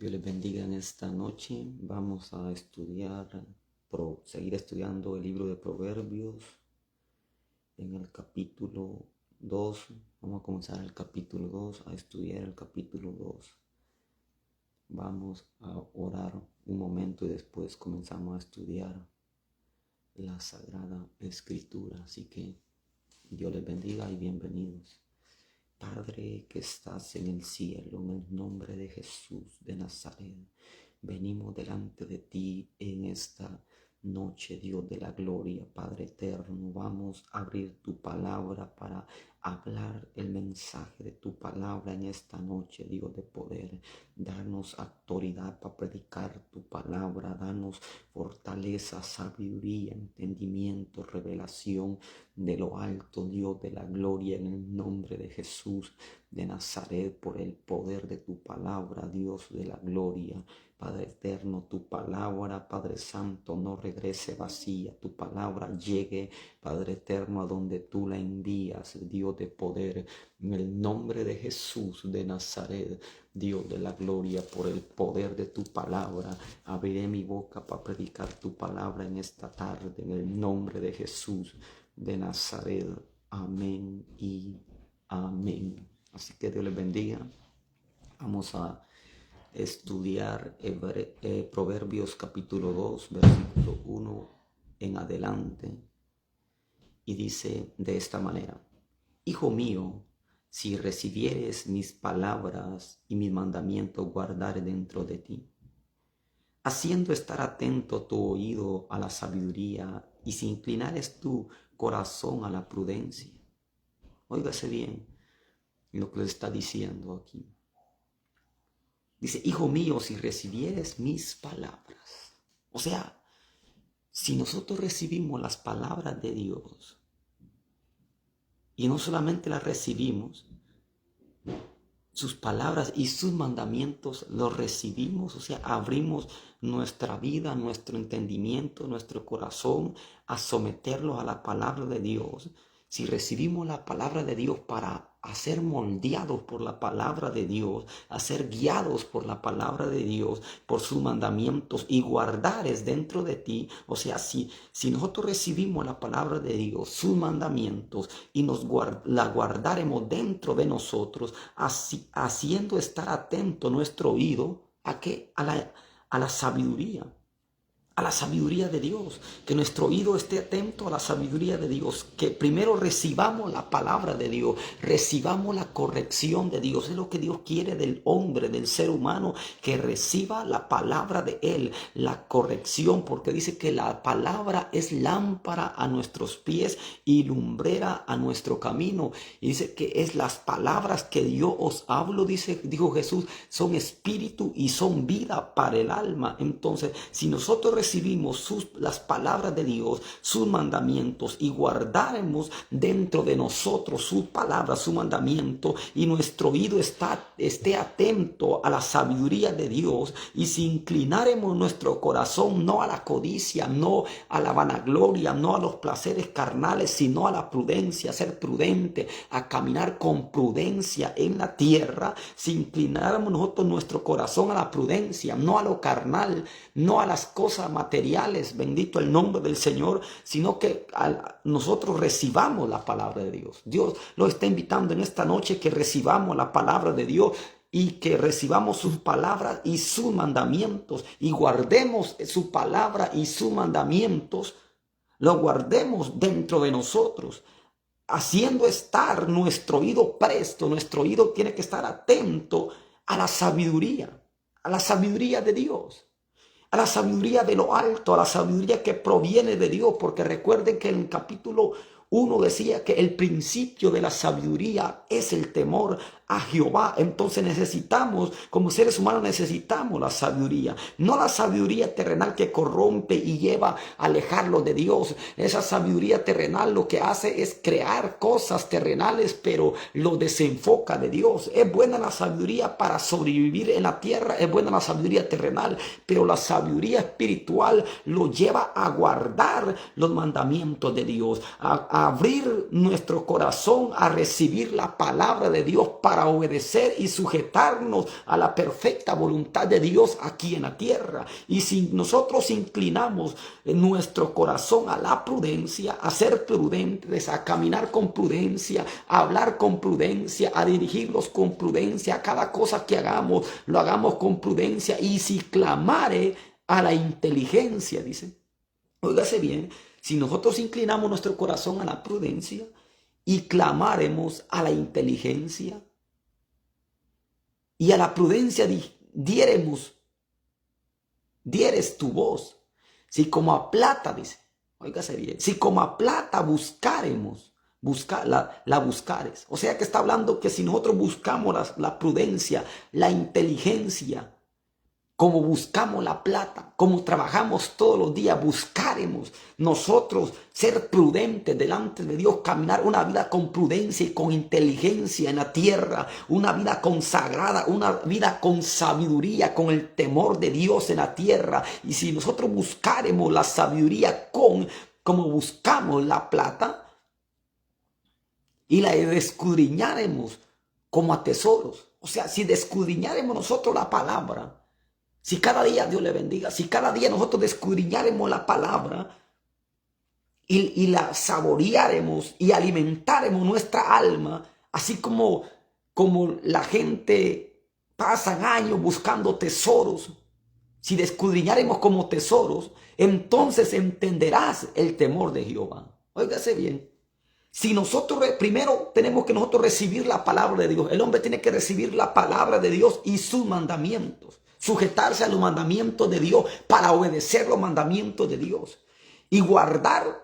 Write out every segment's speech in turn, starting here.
Dios les bendiga en esta noche. Vamos a seguir estudiando el libro de Proverbios en el capítulo 2. Vamos a comenzar el capítulo 2, a estudiar el capítulo 2. Vamos a orar un momento y después comenzamos a estudiar la Sagrada Escritura. Así que Dios les bendiga y bienvenidos. Padre que estás en el cielo, en el nombre de Jesús de Nazaret, venimos delante de ti en esta noche, Dios de la gloria, Padre eterno. Vamos a abrir tu palabra para hablar el mensaje de tu palabra en esta noche, Dios de poder. Darnos autoridad para predicar tu palabra, danos fortaleza, sabiduría, entendimiento, revelación de lo alto, Dios de la gloria, en el nombre de Jesús de Nazaret, por el poder de tu palabra, Dios de la gloria. Padre eterno, tu palabra, Padre Santo, no regrese vacía. Tu palabra llegue, Padre eterno, a donde tú la envías, Dios de poder. En el nombre de Jesús de Nazaret, Dios de la gloria, por el poder de tu palabra, abriré mi boca para predicar tu palabra en esta tarde. En el nombre de Jesús de Nazaret. Amén y amén. Así que Dios les bendiga. Vamos a estudiar Proverbios capítulo 2, versículo 1 en adelante. Y dice de esta manera: Hijo mío, si recibieres mis palabras y mis mandamientos guardaré dentro de ti, haciendo estar atento tu oído a la sabiduría y si inclinares tu corazón a la prudencia. Óigase bien lo que le está diciendo aquí. Dice: hijo mío, si recibieres mis palabras. O sea, si nosotros recibimos las palabras de Dios, y no solamente las recibimos, sus palabras y sus mandamientos los recibimos, o sea, abrimos nuestra vida, nuestro entendimiento, nuestro corazón a someterlos a la palabra de Dios. Si recibimos la palabra de Dios para ser moldeados por la palabra de Dios, a ser guiados por la palabra de Dios, por sus mandamientos y guardares dentro de ti. O sea, si nosotros recibimos la palabra de Dios, sus mandamientos, y la guardaremos dentro de nosotros, haciendo estar atento nuestro oído, ¿a qué? A la sabiduría. A la sabiduría de Dios, que nuestro oído esté atento a la sabiduría de Dios, que primero recibamos la palabra de Dios, recibamos la corrección de Dios. Es lo que Dios quiere del hombre, del ser humano, que reciba la palabra de Él, la corrección, porque dice que la palabra es lámpara a nuestros pies y lumbrera a nuestro camino. Y dice que es las palabras que yo os hablo, dijo Jesús, son espíritu y son vida para el alma. Entonces, si nosotros recibimos las palabras de Dios, sus mandamientos, y guardaremos dentro de nosotros sus palabras, su mandamiento, y nuestro oído esté atento a la sabiduría de Dios, y si inclinaremos nuestro corazón no a la codicia, no a la vanagloria, no a los placeres carnales, sino a la prudencia, a ser prudente, a caminar con prudencia en la tierra, si inclináramos nosotros nuestro corazón a la prudencia, no a lo carnal, no a las cosas materiales, bendito el nombre del Señor, sino que nosotros recibamos la palabra de Dios. Dios lo está invitando en esta noche que recibamos la palabra de Dios y que recibamos sus palabras y sus mandamientos y guardemos su palabra y sus mandamientos, lo guardemos dentro de nosotros, haciendo estar nuestro oído presto. Nuestro oído tiene que estar atento a la sabiduría de Dios, a la sabiduría de lo alto, a la sabiduría que proviene de Dios, porque recuerden que en el capítulo 1 decía que el principio de la sabiduría es el temor a Jehová. Entonces necesitamos, como seres humanos, necesitamos la sabiduría, no la sabiduría terrenal que corrompe y lleva a alejarlo de Dios. Esa sabiduría terrenal lo que hace es crear cosas terrenales, pero lo desenfoca de Dios. Es buena la sabiduría para sobrevivir en la tierra, es buena la sabiduría terrenal, pero la sabiduría espiritual lo lleva a guardar los mandamientos de Dios, a a abrir nuestro corazón a recibir la palabra de Dios para obedecer y sujetarnos a la perfecta voluntad de Dios aquí en la tierra. Y si nosotros inclinamos nuestro corazón a la prudencia, a ser prudentes, a caminar con prudencia, a hablar con prudencia, a dirigirnos con prudencia, a cada cosa que hagamos, lo hagamos con prudencia. Y si clamare a la inteligencia, dice, óigase bien, si nosotros inclinamos nuestro corazón a la prudencia y clamaremos a la inteligencia y a la prudencia dieres tu voz, si como a plata, dice, óigase bien, si como a plata buscaremos, la buscares. O sea que está hablando que si nosotros buscamos la prudencia, la inteligencia, como buscamos la plata, como trabajamos todos los días, buscaremos nosotros ser prudentes delante de Dios, caminar una vida con prudencia y con inteligencia en la tierra, una vida consagrada, una vida con sabiduría, con el temor de Dios en la tierra. Y si nosotros buscaremos la sabiduría como buscamos la plata y la escudriñaremos como a tesoros, o sea, si escudriñaremos nosotros la palabra, si cada día, Dios le bendiga, si cada día nosotros escudriñaremos la palabra y la saborearemos y alimentaremos nuestra alma, así como la gente pasan años buscando tesoros, si escudriñaremos como tesoros, entonces entenderás el temor de Jehová. Óigase bien. Si nosotros primero tenemos que nosotros recibir la palabra de Dios, el hombre tiene que recibir la palabra de Dios y sus mandamientos, sujetarse a los mandamientos de Dios para obedecer los mandamientos de Dios y guardar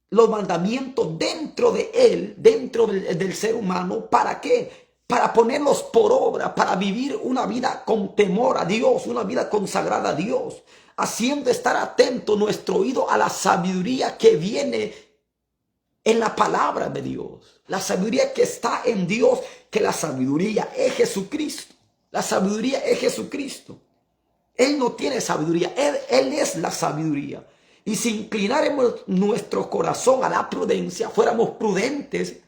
los mandamientos dentro de él, dentro del ser humano. ¿Para qué? Para ponerlos por obra, para vivir una vida con temor a Dios, una vida consagrada a Dios, haciendo estar atento nuestro oído a la sabiduría que viene en la palabra de Dios, la sabiduría que está en Dios, que la sabiduría es Jesucristo. La sabiduría es Jesucristo. Él no tiene sabiduría, Él es la sabiduría. Y si inclináramos nuestro corazón a la prudencia, fuéramos prudentes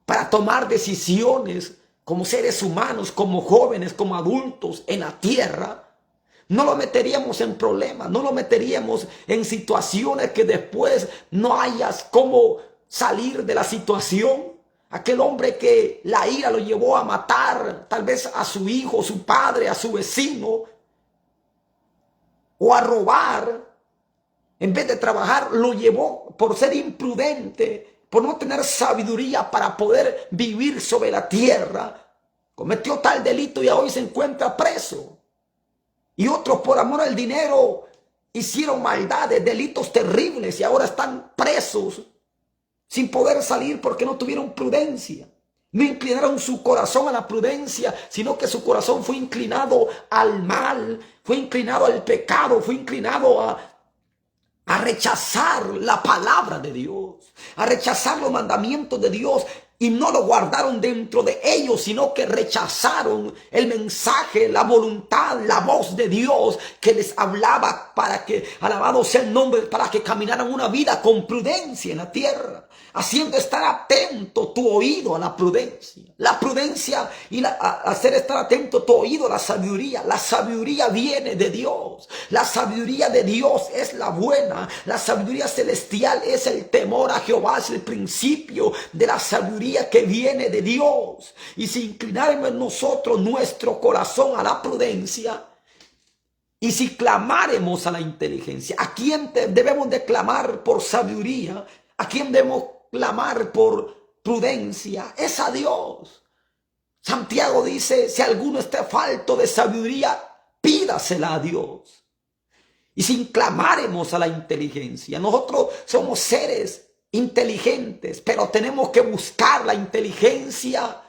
para tomar decisiones como seres humanos, como jóvenes, como adultos en la tierra, no lo meteríamos en problemas, no lo meteríamos en situaciones que después no hayas cómo salir de la situación. Aquel hombre que la ira lo llevó a matar tal vez a su hijo, su padre, a su vecino, o a robar, en vez de trabajar, lo llevó por ser imprudente, por no tener sabiduría para poder vivir sobre la tierra. Cometió tal delito y hoy se encuentra preso. Y otros por amor al dinero hicieron maldades, delitos terribles y ahora están presos sin poder salir porque no tuvieron prudencia. No inclinaron su corazón a la prudencia, sino que su corazón fue inclinado al mal, fue inclinado al pecado, fue inclinado a rechazar la palabra de Dios, a rechazar los mandamientos de Dios. Y no lo guardaron dentro de ellos, sino que rechazaron el mensaje, la voluntad, la voz de Dios que les hablaba para que, alabado sea el nombre, para que caminaran una vida con prudencia en la tierra, haciendo estar atento tu oído a la prudencia. La prudencia y hacer estar atento tu oído a la sabiduría. La sabiduría viene de Dios. La sabiduría de Dios es la buena. La sabiduría celestial es el temor a Jehová, es el principio de la sabiduría que viene de Dios. Y si inclináramos nosotros nuestro corazón a la prudencia, y si clamáremos a la inteligencia, ¿a quién debemos de clamar por sabiduría? ¿A quién debemos clamar por prudencia? Es a Dios. Santiago dice, si alguno está falto de sabiduría, pídasela a Dios. Y si clamáremos a la inteligencia, nosotros somos seres inteligentes, pero tenemos que buscar la inteligencia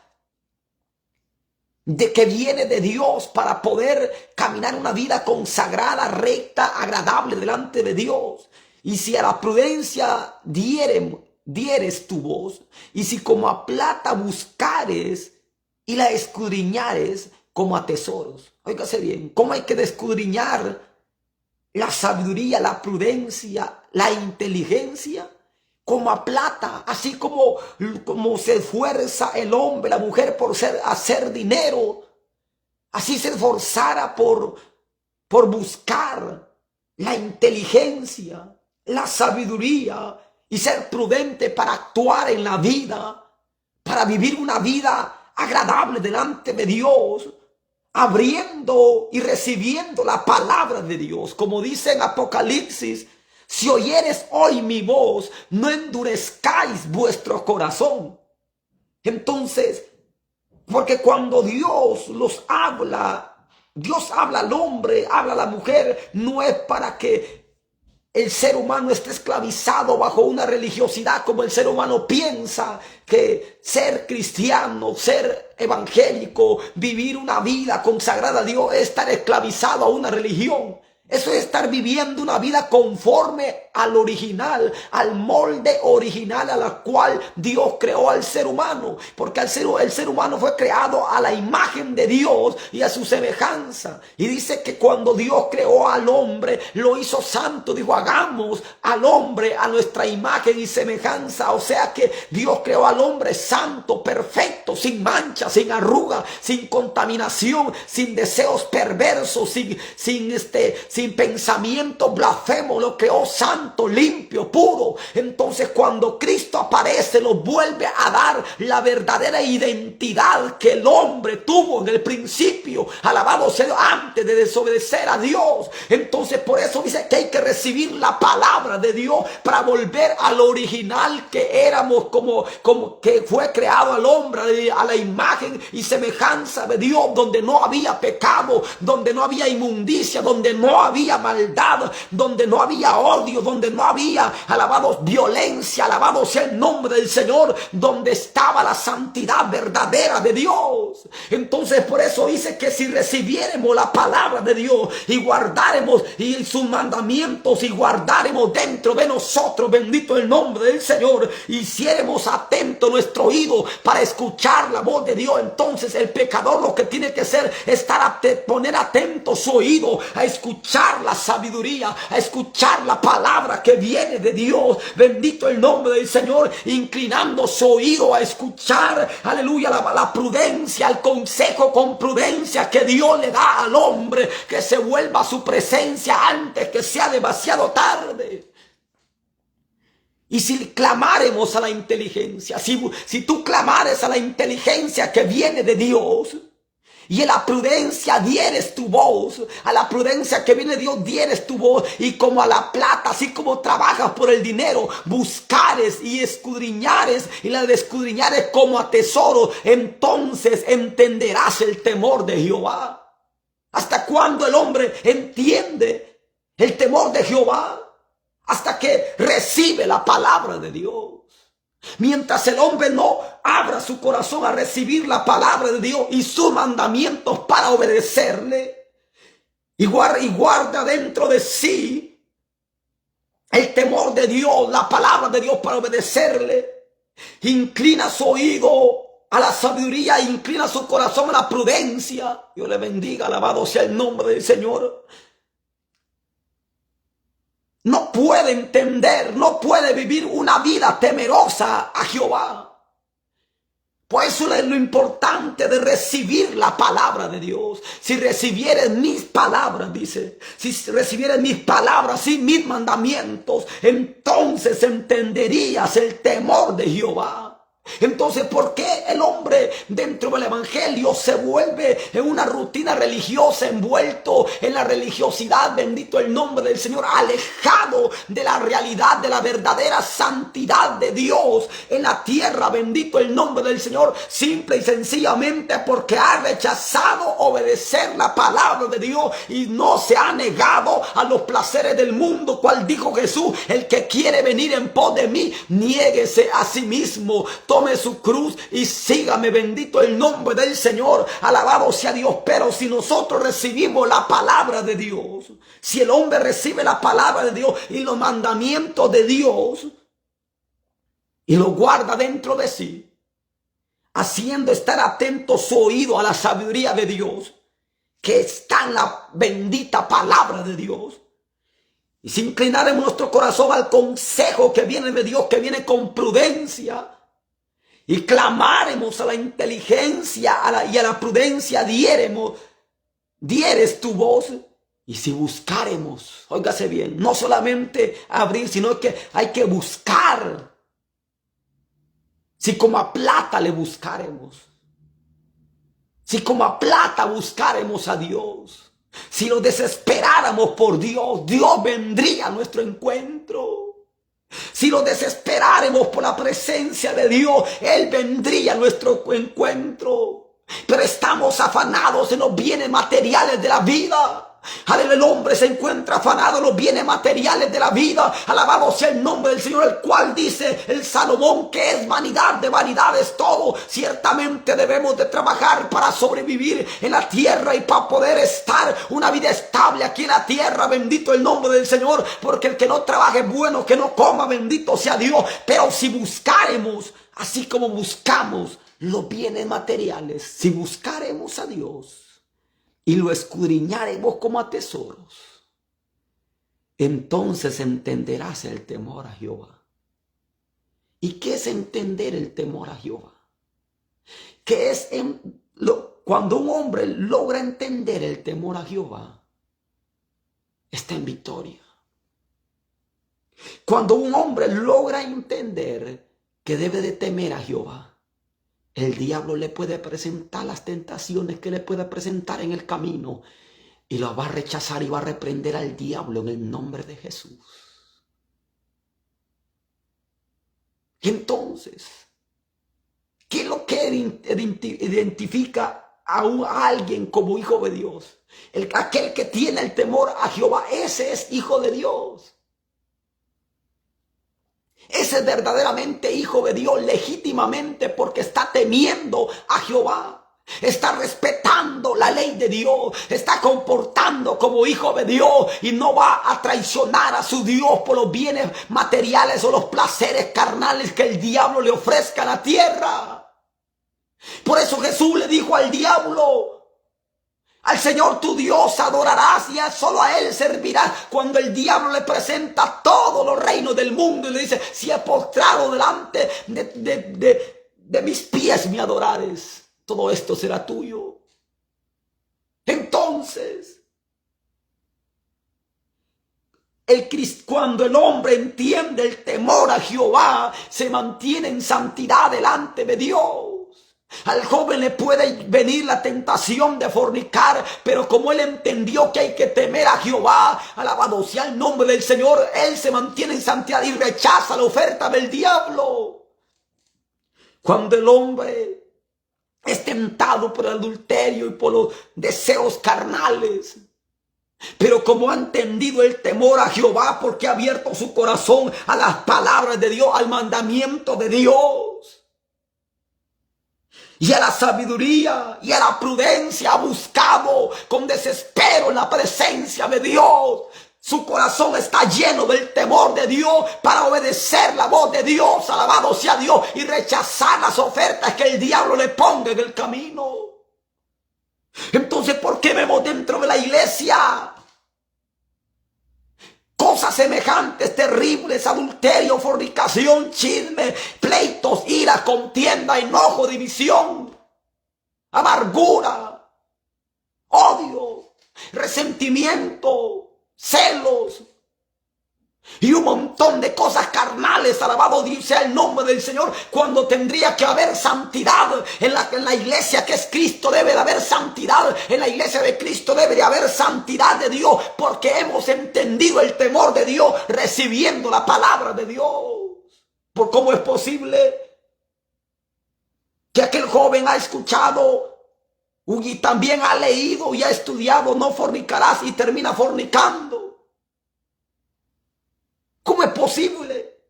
de que viene de Dios para poder caminar una vida consagrada, recta, agradable delante de Dios. Y si a la prudencia dieres tu voz, y si como a plata buscares y la escudriñares como a tesoros. Óigase bien, ¿cómo hay que escudriñar la sabiduría, la prudencia, la inteligencia? como a plata, así como se esfuerza el hombre, la mujer por hacer dinero, así se esforzara por buscar la inteligencia, la sabiduría y ser prudente para actuar en la vida, para vivir una vida agradable delante de Dios, abriendo y recibiendo la palabra de Dios. Como dice en Apocalipsis, si oyeres hoy mi voz, no endurezcáis vuestro corazón. Entonces, porque cuando Dios Dios habla al hombre, habla a la mujer, no es para que el ser humano esté esclavizado bajo una religiosidad como el ser humano piensa que ser cristiano, ser evangélico, vivir una vida consagrada a Dios es estar esclavizado a una religión. Eso es estar viviendo una vida conforme al original, al molde original a la cual Dios creó al ser humano. Porque el ser humano fue creado a la imagen de Dios y a su semejanza. Y dice que cuando Dios creó al hombre, lo hizo santo. Dijo, hagamos al hombre a nuestra imagen y semejanza. O sea que Dios creó al hombre santo, perfecto, sin mancha, sin arruga, sin contaminación, sin deseos perversos, sin pensamiento blasfemo, lo creó santo, limpio, puro. Entonces cuando Cristo aparece, lo vuelve a dar la verdadera identidad que el hombre tuvo en el principio, alabado sea Dios, antes de desobedecer a Dios. Entonces por eso dice que hay que recibir la palabra de Dios para volver al original que éramos, como que fue creado al hombre a la imagen y semejanza de Dios, donde no había pecado, donde no había inmundicia, donde no había maldad, donde no había odio, donde no había, alabado, violencia, alabado sea el nombre del Señor, donde estaba la santidad verdadera de Dios. Entonces por eso dice que si recibiéramos la palabra de Dios y guardáremos y sus mandamientos y guardáremos dentro de nosotros, bendito el nombre del Señor, hiciéramos atento nuestro oído para escuchar la voz de Dios, entonces el pecador lo que tiene que hacer es poner atento su oído a escuchar la sabiduría, a escuchar la palabra que viene de Dios, bendito el nombre del Señor, inclinando su oído a escuchar, aleluya, la prudencia, el consejo con prudencia que Dios le da al hombre, que se vuelva a su presencia antes que sea demasiado tarde. Y si clamáremos a la inteligencia, si tú clamares a la inteligencia que viene de Dios, y a la prudencia dieres tu voz, a la prudencia que viene de Dios dieres tu voz, y como a la plata, así como trabajas por el dinero, buscares y escudriñares, y la de escudriñares como a tesoro, entonces entenderás el temor de Jehová. ¿Hasta cuándo el hombre entiende el temor de Jehová? Hasta que recibe la palabra de Dios. Mientras el hombre no abra su corazón a recibir la palabra de Dios y sus mandamientos para obedecerle, y guarda dentro de sí el temor de Dios, la palabra de Dios para obedecerle, inclina su oído a la sabiduría, inclina su corazón a la prudencia. Dios le bendiga, alabado sea el nombre del Señor. No puede entender, no puede vivir una vida temerosa a Jehová. Por eso es lo importante de recibir la palabra de Dios. Si recibieres mis palabras, dice, si recibieres mis palabras y mis mandamientos, entonces entenderías el temor de Jehová. Entonces, ¿por qué el hombre dentro del evangelio se vuelve en una rutina religiosa, envuelto en la religiosidad, bendito el nombre del Señor, alejado de la realidad, de la verdadera santidad de Dios en la tierra, bendito el nombre del Señor? Simple y sencillamente porque ha rechazado obedecer la palabra de Dios y no se ha negado a los placeres del mundo, cual dijo Jesús: el que quiere venir en pos de mí, niéguese a sí mismo, tome su cruz y sígame, bendito el nombre del Señor, alabado sea Dios. Pero si nosotros recibimos la palabra de Dios, si el hombre recibe la palabra de Dios y los mandamientos de Dios y los guarda dentro de sí, haciendo estar atento su oído a la sabiduría de Dios que está en la bendita palabra de Dios, Y si inclinaremos nuestro corazón al consejo que viene de Dios, que viene con prudencia, y clamaremos a la inteligencia y a la prudencia dieres tu voz. Y si buscaremos, óigase bien, no solamente abrir, sino que hay que buscar. Si como a plata le buscaremos, si como a plata buscaremos a Dios, si nos desesperáramos por Dios, Dios vendría a nuestro encuentro. Si nos desesperáramos por la presencia de Dios, Él vendría a nuestro encuentro. Pero estamos afanados en los bienes materiales de la vida. Aleluya, el hombre se encuentra afanado en los bienes materiales de la vida. Alabado sea el nombre del Señor, el cual dice el Salomón que es vanidad de vanidades todo. Ciertamente debemos de trabajar para sobrevivir en la tierra y para poder estar una vida estable aquí en la tierra. Bendito el nombre del Señor, porque el que no trabaje es bueno, que no coma, bendito sea Dios. Pero si buscaremos, así como buscamos los bienes materiales, si buscaremos a Dios y lo escudriñaremos como a tesoros, entonces entenderás el temor a Jehová. ¿Y qué es entender el temor a Jehová? ¿Qué es cuando un hombre logra entender el temor a Jehová? Está en victoria. Cuando un hombre logra entender que debe de temer a Jehová, el diablo le puede presentar las tentaciones que le puede presentar en el camino y lo va a rechazar y va a reprender al diablo en el nombre de Jesús. Y entonces, ¿qué es lo que identifica a alguien como hijo de Dios? Aquel que tiene el temor a Jehová, ese es hijo de Dios. Ese es verdaderamente hijo de Dios legítimamente porque está temiendo a Jehová. Está respetando la ley de Dios. Está comportando como hijo de Dios y no va a traicionar a su Dios por los bienes materiales o los placeres carnales que el diablo le ofrezca a la tierra. Por eso Jesús le dijo al diablo: al Señor tu Dios adorarás y solo a Él servirás. Cuando el diablo le presenta todos los reinos del mundo y le dice: si he postrado delante de mis pies me adorares, todo esto será tuyo. Entonces, cuando el hombre entiende el temor a Jehová, se mantiene en santidad delante de Dios. Al joven le puede venir la tentación de fornicar, pero como él entendió que hay que temer a Jehová, alabado sea el nombre del Señor, él se mantiene en santidad y rechaza la oferta del diablo. Cuando el hombre es tentado por el adulterio y por los deseos carnales, pero como ha entendido el temor a Jehová, porque ha abierto su corazón a las palabras de Dios, al mandamiento de Dios, y a la sabiduría y a la prudencia, ha buscado con desespero en la presencia de Dios. Su corazón está lleno del temor de Dios para obedecer la voz de Dios, alabado sea Dios, y rechazar las ofertas que el diablo le ponga en el camino. Entonces, ¿por qué vemos dentro de la iglesia cosas semejantes, terribles? Adulterio, fornicación, chisme, pleitos, ira, contienda, enojo, división, amargura, odio, resentimiento, celos y un montón de cosas carnales. Alabado sea el nombre del Señor, cuando tendría que haber santidad en la iglesia que es Cristo. Debe de haber santidad en la iglesia de Cristo, debe de haber santidad de Dios, porque hemos entendido el temor de Dios recibiendo la palabra de Dios. ¿Por cómo es posible que aquel joven ha escuchado y también ha leído y ha estudiado no fornicarás y termina fornicando? ¿Cómo es posible?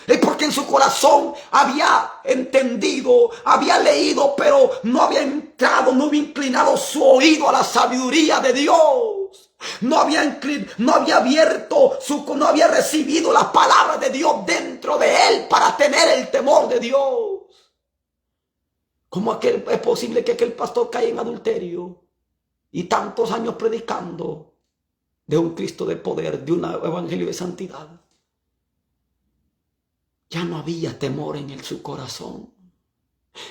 Es porque en su corazón había entendido, había leído, pero no había entrado, no había inclinado su oído a la sabiduría de Dios. No había abierto, no había recibido la palabra de Dios dentro de él para tener el temor de Dios. ¿Cómo es posible que aquel pastor caiga en adulterio y tantos años predicando de un Cristo de poder, de un evangelio de santidad, ya no había temor en su corazón.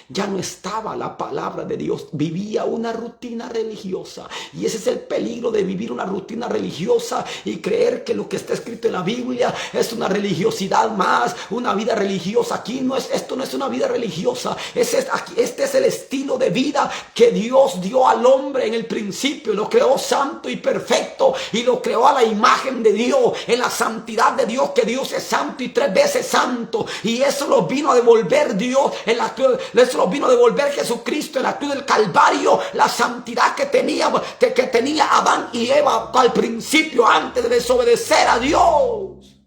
Ya no estaba la palabra de Dios, vivía una rutina religiosa. Y ese es el peligro de vivir una rutina religiosa y creer que lo que está escrito en la Biblia es una religiosidad más, una vida religiosa. Esto no es una vida religiosa, este es el estilo de vida que Dios dio al hombre en el principio. Lo creó santo y perfecto y lo creó a la imagen de Dios, en la santidad de Dios, que Dios es santo y 3 veces santo. Y eso lo vino a devolver Dios en la eso lo vino a devolver Jesucristo en la cruz del Calvario, la santidad que tenía Adán y Eva al principio, antes de desobedecer a Dios.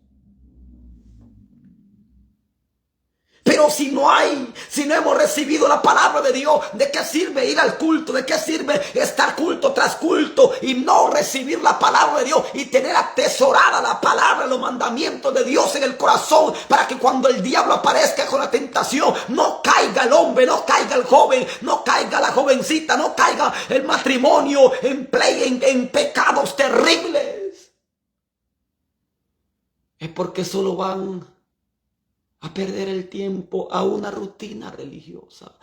Pero si no hemos recibido la palabra de Dios, ¿de qué sirve ir al culto? ¿De qué sirve estar culto tras culto y no recibir la palabra de Dios y tener atesorada la palabra, los mandamientos de Dios en el corazón, para que cuando el diablo aparezca con la tentación, no caiga el hombre, no caiga el joven, no caiga la jovencita, no caiga el matrimonio en pecados terribles? Es porque solo van a perder el tiempo a una rutina religiosa.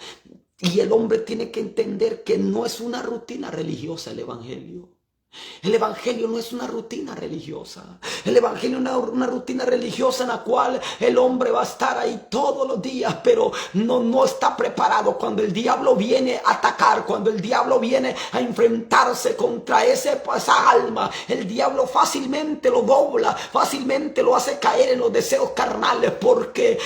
Y el hombre tiene que entender que no es una rutina religiosa el evangelio. El evangelio no es una rutina religiosa. El evangelio es una rutina religiosa en la cual el hombre va a estar ahí todos los días, pero no está preparado cuando el diablo viene a atacar, cuando el diablo viene a enfrentarse contra esa alma. El diablo fácilmente lo dobla, fácilmente lo hace caer en los deseos carnales, porque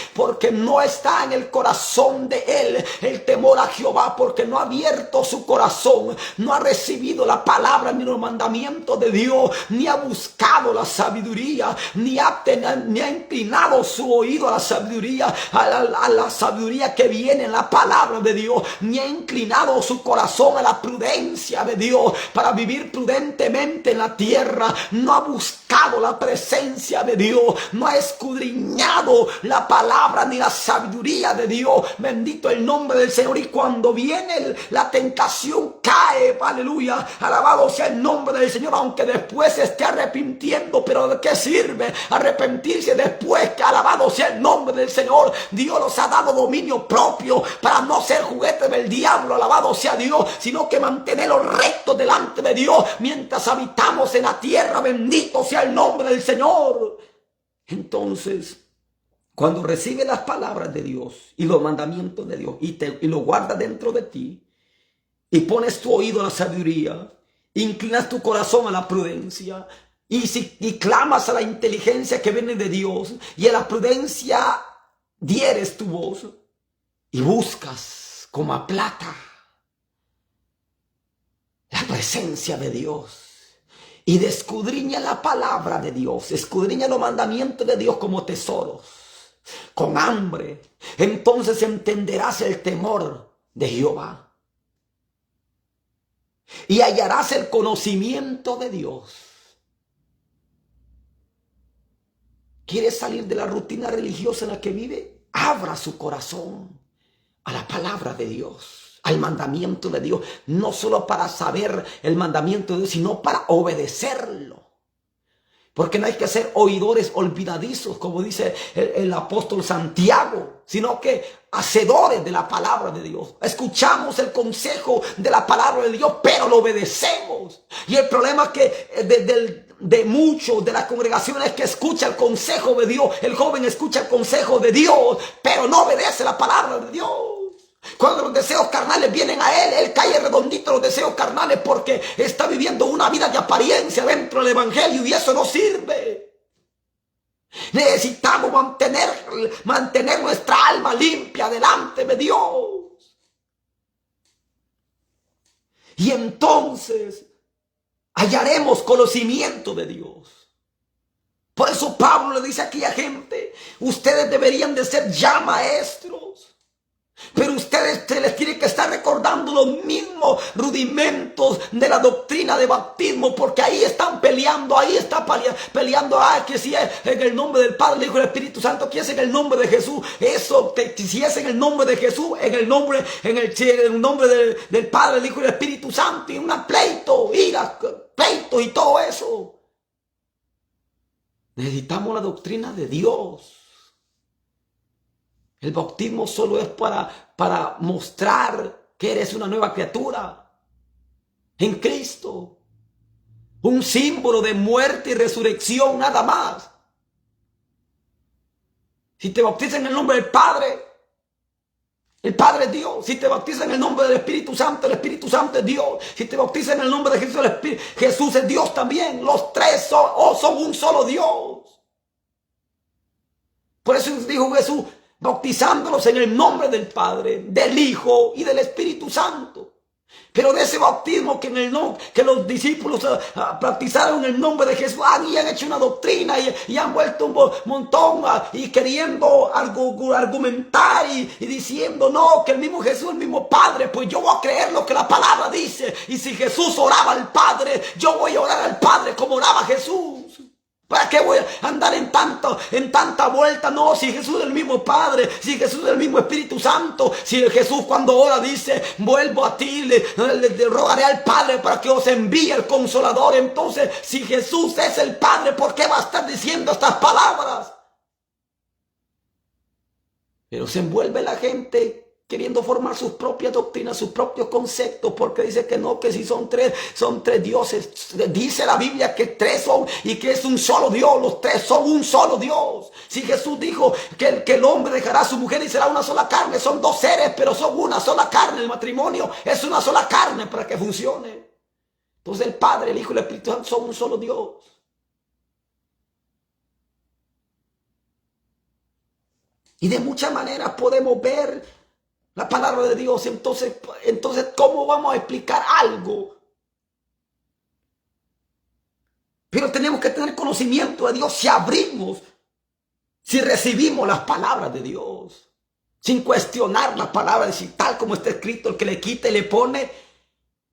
no está en el corazón de él el temor a Jehová, porque no ha abierto su corazón, no ha recibido la palabra ni los mandamientos de Dios, ni ha buscado la sabiduría, ni ha inclinado su oído a la sabiduría, a la sabiduría que viene en la palabra de Dios, ni ha inclinado su corazón a la prudencia de Dios para vivir prudentemente en la tierra. No ha buscado la presencia de Dios, no ha escudriñado la palabra ni la sabiduría de Dios. Bendito el nombre del Señor. Y cuando viene la tentación, cae, aleluya, alabado sea el nombre del Señor, aunque después se esté arrepintiendo. Pero ¿de qué sirve arrepentirse después? Que alabado sea el nombre del Señor. Dios nos ha dado dominio propio para no ser juguetes del diablo, alabado sea Dios, sino que mantenerlos rectos delante de Dios mientras habitamos en la tierra. Bendito sea el nombre del Señor. Entonces, cuando recibes las palabras de Dios y los mandamientos de Dios y lo guardas dentro de ti, y pones tu oído a la sabiduría, inclinas tu corazón a la prudencia, y clamas a la inteligencia que viene de Dios, y a la prudencia dieres tu voz, y buscas como a plata la presencia de Dios, y escudriña la palabra de Dios, escudriña los mandamientos de Dios como tesoros, con hambre, entonces entenderás el temor de Jehová. Y hallarás el conocimiento de Dios. ¿Quieres salir de la rutina religiosa en la que vive? Abra su corazón a la palabra de Dios, al mandamiento de Dios. No solo para saber el mandamiento de Dios, sino para obedecerlo. Porque no hay que ser oidores olvidadizos, como dice el apóstol Santiago, sino que hacedores de la palabra de Dios. Escuchamos el consejo de la palabra de Dios, pero lo obedecemos. Y el problema es que de muchos de las congregaciones que escucha el consejo de Dios, el joven escucha el consejo de Dios, pero no obedece la palabra de Dios. Cuando los deseos carnales vienen a él cae redondito los deseos carnales, porque está viviendo una vida de apariencia dentro del evangelio, y eso no sirve. Necesitamos mantener nuestra alma limpia delante de Dios. Y entonces hallaremos conocimiento de Dios. Por eso Pablo le dice a aquella gente: ustedes deberían de ser ya maestros, pero ustedes se les tiene que estar recordando los mismos rudimentos de la doctrina de bautismo, porque ahí están peleando, peleando, que si es en el nombre del Padre, del Hijo y del Espíritu Santo, que es en el nombre de Jesús. Si es en el nombre de Jesús, en el nombre del Padre, del Hijo y del Espíritu Santo, y un pleito, ira, pleito y todo eso. Necesitamos la doctrina de Dios. El bautismo solo es para mostrar que eres una nueva criatura en Cristo. Un símbolo de muerte y resurrección, nada más. Si te bautizas en el nombre del Padre, el Padre es Dios. Si te bautizas en el nombre del Espíritu Santo, el Espíritu Santo es Dios. Si te bautizas en el nombre de Jesús, Jesús es Dios también. Los tres son un solo Dios. Por eso dijo Jesús, bautizándolos en el nombre del Padre, del Hijo y del Espíritu Santo. Pero de ese bautismo que los discípulos practicaron en el nombre de Jesús, y han hecho una doctrina y han vuelto un montón y queriendo argumentar y diciendo, no, que el mismo Jesús es el mismo Padre. Pues yo voy a creer lo que la palabra dice. Y si Jesús oraba al Padre, yo voy a orar al Padre como oraba Jesús. ¿Para qué voy a andar en tanta vuelta? No, si Jesús es el mismo Padre, si Jesús es el mismo Espíritu Santo, si Jesús cuando ora dice, vuelvo a ti, le rogaré al Padre para que os envíe el Consolador. Entonces, si Jesús es el Padre, ¿por qué va a estar diciendo estas palabras? Pero se envuelve la gente queriendo formar sus propias doctrinas, sus propios conceptos, porque dice que no, que si son tres dioses. Dice la Biblia que tres son y que es un solo Dios. Los tres son un solo Dios. Si Jesús dijo que el hombre dejará a su mujer y será una sola carne, son dos seres, pero son una sola carne. El matrimonio es una sola carne para que funcione. Entonces el Padre, el Hijo y el Espíritu Santo son un solo Dios. Y de muchas maneras podemos ver la palabra de Dios. Entonces, ¿cómo vamos a explicar algo? Pero tenemos que tener conocimiento de Dios si abrimos, si recibimos las palabras de Dios, sin cuestionar la palabra, decir tal como está escrito, el que le quita y le pone,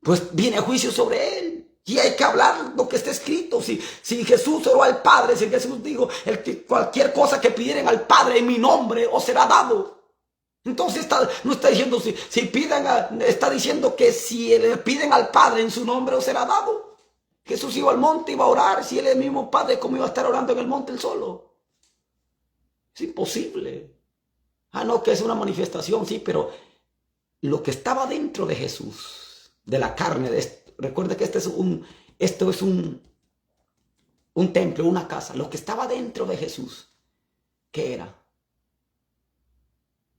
pues viene juicio sobre él. Y hay que hablar lo que está escrito. Si Jesús oró al Padre, si Jesús dijo, cualquier cosa que pidieren al Padre en mi nombre os será dado. Entonces no está diciendo está diciendo que si le piden al Padre en su nombre os será dado. Jesús iba al monte, iba a orar. Si él es el mismo Padre, ¿cómo iba a estar orando en el monte él solo? Es imposible. No, que es una manifestación, sí, pero lo que estaba dentro de Jesús, de la carne, recuerda que esto es un templo, una casa. Lo que estaba dentro de Jesús, ¿qué era?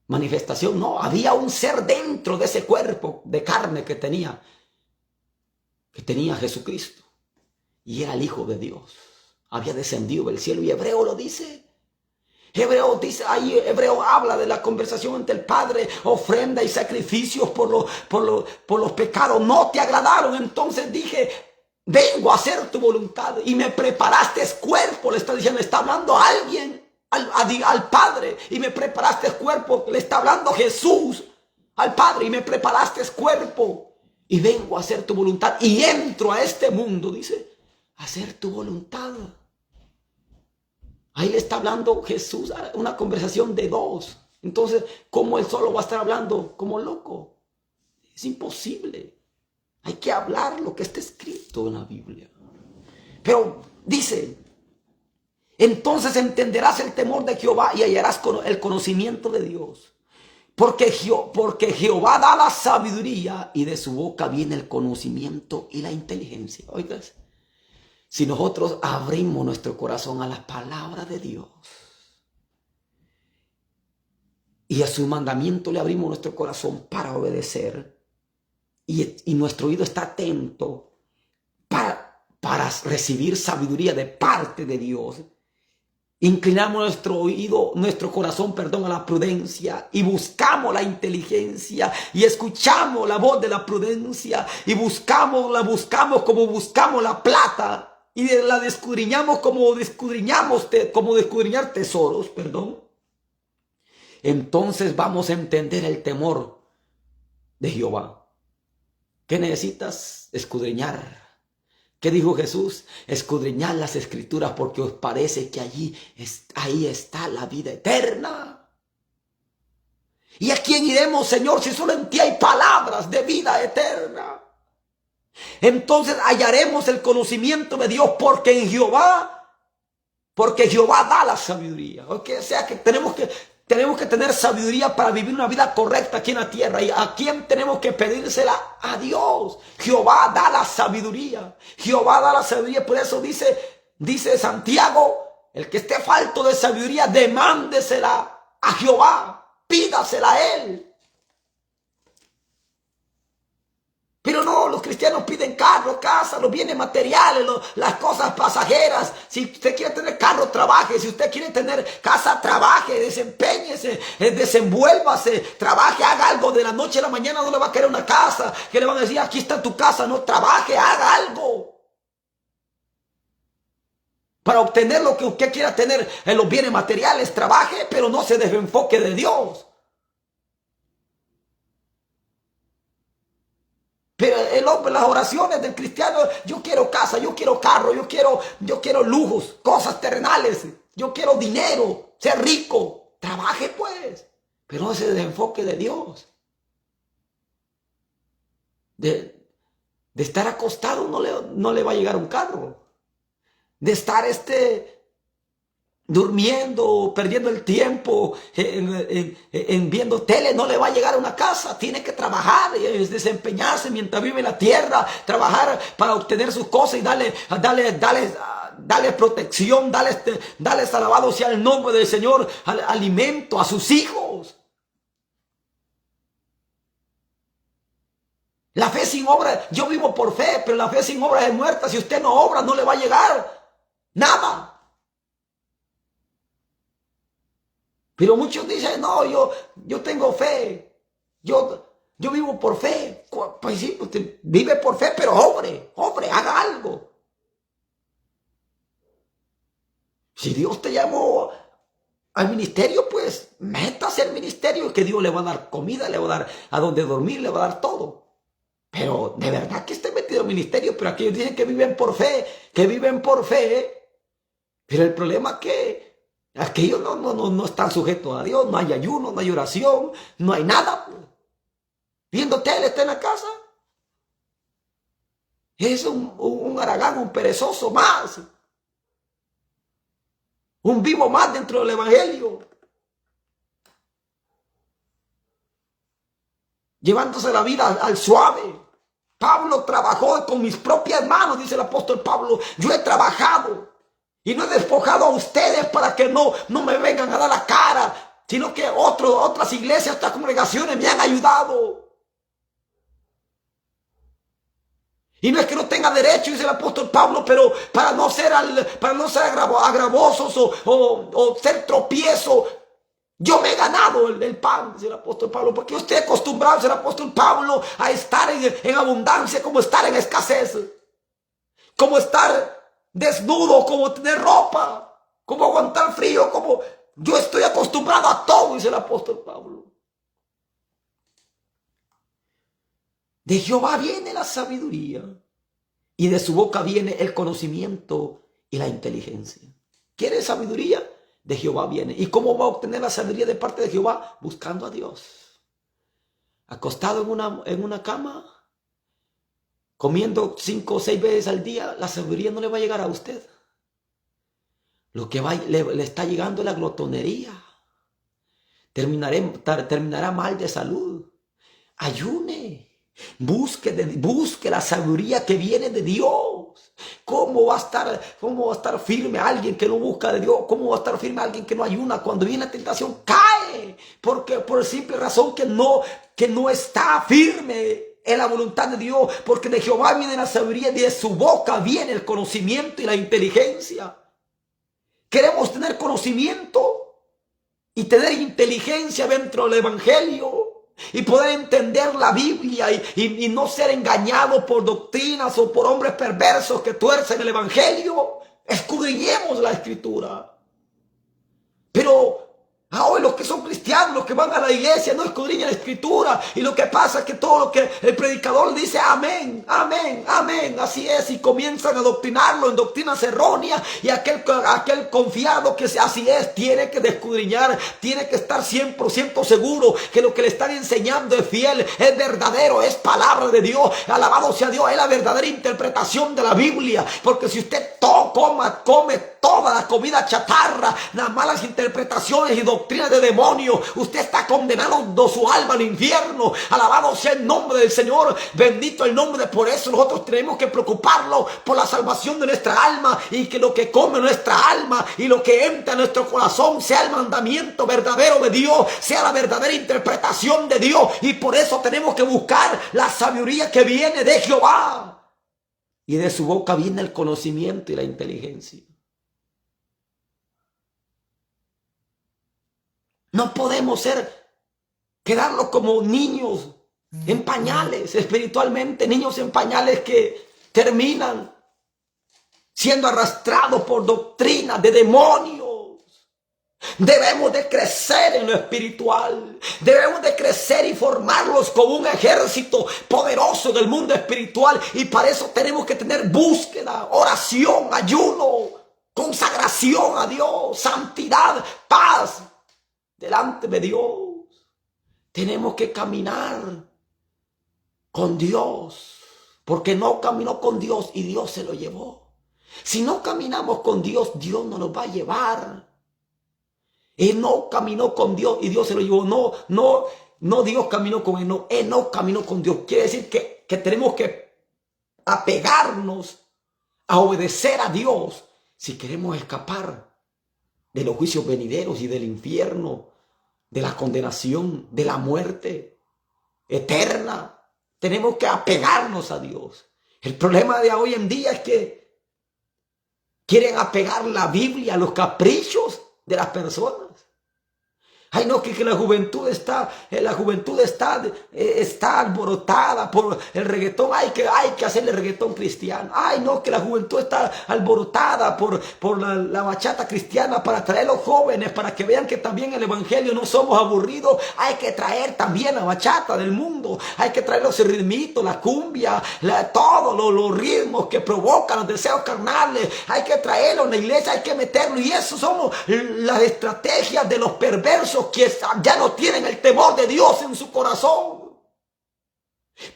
Manifestación, no, había un ser dentro de ese cuerpo de carne que tenía Jesucristo, y era el Hijo de Dios, había descendido del cielo. Y Hebreo lo dice. Hebreo habla de la conversación entre el Padre, ofrenda y sacrificios por los pecados no te agradaron. Entonces dije, vengo a hacer tu voluntad y me preparaste cuerpo. Le está diciendo, está hablando a alguien, al Padre, y me preparaste cuerpo. Le está hablando Jesús al Padre, y me preparaste cuerpo y vengo a hacer tu voluntad y entro a este mundo, dice, a hacer tu voluntad. Ahí le está hablando Jesús, una conversación de dos. Entonces, ¿cómo él solo va a estar hablando como loco? Es imposible. Hay que hablar lo que está escrito en la Biblia. Pero dice, entonces entenderás el temor de Jehová y hallarás el conocimiento de Dios. Porque Jehová da la sabiduría y de su boca viene el conocimiento y la inteligencia. Oigas, si nosotros abrimos nuestro corazón a la palabra de Dios y a su mandamiento le abrimos nuestro corazón para obedecer, y nuestro oído está atento para recibir sabiduría de parte de Dios, inclinamos nuestro corazón, a la prudencia, y buscamos la inteligencia y escuchamos la voz de la prudencia y la buscamos como buscamos la plata. Y la escudriñamos como escudriñar tesoros, Entonces vamos a entender el temor de Jehová. ¿Qué necesitas? Escudriñar. ¿Qué dijo Jesús? Escudriñad las escrituras porque os parece que ahí está la vida eterna. ¿Y a quién iremos, Señor, si solo en ti hay palabras de vida eterna? Entonces hallaremos el conocimiento de Dios, porque en Jehová porque Jehová da la sabiduría. O sea que tenemos que tener sabiduría para vivir una vida correcta aquí en la tierra. ¿Y a quién tenemos que pedírsela? A Dios. Jehová da la sabiduría. Jehová da la sabiduría. Por eso dice Santiago, el que esté falto de sabiduría, demándesela a Jehová. Pídasela a Él. Pero no, los cristianos piden carro, casa, los bienes materiales, las cosas pasajeras. Si usted quiere tener carro, trabaje. Si usted quiere tener casa, trabaje, desempeñese, desenvuélvase, trabaje, haga algo. De la noche a la mañana no le va a querer una casa, que le van a decir, aquí está tu casa. No, trabaje, haga algo. Para obtener lo que usted quiera tener en los bienes materiales, trabaje, pero no se desenfoque de Dios. Pero el hombre, las oraciones del cristiano, yo quiero casa, yo quiero carro, yo quiero lujos, cosas terrenales, yo quiero dinero, ser rico. Trabaje pues, pero no se desenfoque de Dios. De estar acostado no le va a llegar un carro. De estar durmiendo, perdiendo el tiempo en viendo tele, no le va a llegar a una casa. Tiene que trabajar, desempeñarse mientras vive en la tierra, trabajar para obtener sus cosas y darle protección, darles alabado sea el nombre del Señor, alimento a sus hijos. La fe sin obra, yo vivo por fe, pero la fe sin obra es muerta. Si usted no obra, no le va a llegar nada. Pero muchos dicen, no, yo tengo fe, yo vivo por fe. Pues sí, usted vive por fe, pero obre, haga algo. Si Dios te llamó al ministerio, pues métase al ministerio, que Dios le va a dar comida, le va a dar a donde dormir, le va a dar todo. Pero de verdad que esté metido en el ministerio, pero aquellos dicen que viven por fe, pero el problema es que aquellos no están sujetos a Dios, no hay ayuno, no hay oración, no hay nada. Viendo tele, está en la casa. Es un haragán, un perezoso más. Un vivo más dentro del evangelio. Llevándose la vida al suave. Pablo trabajó con mis propias manos, dice el apóstol Pablo. Yo he trabajado. Y no he despojado a ustedes para que no me vengan a dar la cara, sino que otras iglesias, otras congregaciones me han ayudado. Y no es que no tenga derecho, dice el apóstol Pablo, pero para no ser agravosos o ser tropiezo, yo me he ganado el pan, dice el apóstol Pablo, porque usted acostumbrado, dice el apóstol Pablo, a estar en abundancia, como estar en escasez, como estar desnudo, como tener ropa, como aguantar frío, como yo estoy acostumbrado a todo, dice el apóstol Pablo. De Jehová viene la sabiduría y de su boca viene el conocimiento y la inteligencia. ¿Quiere sabiduría? De Jehová viene. ¿Y cómo va a obtener la sabiduría de parte de Jehová? Buscando a Dios. Acostado en una cama, comiendo 5 o 6 veces al día, la sabiduría no le va a llegar a usted. Lo que le está llegando es la glotonería. Terminará mal de salud. Ayune. Busque la sabiduría que viene de Dios. ¿Cómo va a estar firme alguien que no busca de Dios? ¿Cómo va a estar firme alguien que no ayuna? Cuando viene la tentación, cae. Porque por simple razón que no está firme en la voluntad de Dios. Porque de Jehová viene la sabiduría y de su boca viene el conocimiento y la inteligencia. Queremos tener conocimiento y tener inteligencia dentro del evangelio. Y poder entender la Biblia y no ser engañado por doctrinas o por hombres perversos que tuercen el evangelio. Escudriñemos la escritura. Pero hoy los que son cristianos, los que van a la iglesia, no escudriñan la escritura. Y lo que pasa es que todo lo que el predicador dice, amén, amén, amén. Así es, y comienzan a adoctrinarlo en doctrinas erróneas. Y aquel confiado que así es, tiene que escudriñar, tiene que estar 100% seguro que lo que le están enseñando es fiel, es verdadero, es palabra de Dios. Alabado sea Dios, es la verdadera interpretación de la Biblia. Porque si usted toca come toda la comida chatarra, las malas interpretaciones y doctrinas de demonios. Usted está condenando su alma al infierno. Alabado sea el nombre del Señor. Bendito el nombre. Por eso nosotros tenemos que preocuparnos por la salvación de nuestra alma, y que lo que come nuestra alma y lo que entra en nuestro corazón sea el mandamiento verdadero de Dios, sea la verdadera interpretación de Dios. Y por eso tenemos que buscar la sabiduría que viene de Jehová. Y de su boca viene el conocimiento y la inteligencia. No podemos quedarnos como niños en pañales espiritualmente, niños en pañales que terminan siendo arrastrados por doctrinas de demonios. Debemos de crecer en lo espiritual. Debemos de crecer y formarlos como un ejército poderoso del mundo espiritual. Y para eso tenemos que tener búsqueda, oración, ayuno, consagración a Dios, santidad, paz delante de Dios. Tenemos que caminar con Dios, porque no caminó con Dios y Dios se lo llevó. Si no caminamos con Dios, Dios no nos va a llevar. Él no caminó con Dios y Dios se lo llevó. No Dios caminó con él, no. Él no caminó con Dios. Quiere decir que tenemos que apegarnos a obedecer a Dios si queremos escapar de los juicios venideros y del infierno, de la condenación, de la muerte eterna. Tenemos que apegarnos a Dios. El problema de hoy en día es que quieren apegar la Biblia a los caprichos de las personas. Ay, no, que la juventud está alborotada por el reggaetón. Hay que hacerle reggaetón cristiano. Ay, no, que la juventud está alborotada por la bachata cristiana, para atraer a los jóvenes, para que vean que también el evangelio no somos aburridos. Hay que traer también la bachata del mundo. Hay que traer los ritmitos, la cumbia, todos los ritmos que provocan los deseos carnales. Hay que traerlo en la iglesia, hay que meterlo. Y eso somos las estrategias de los perversos, que ya no tienen el temor de Dios en su corazón.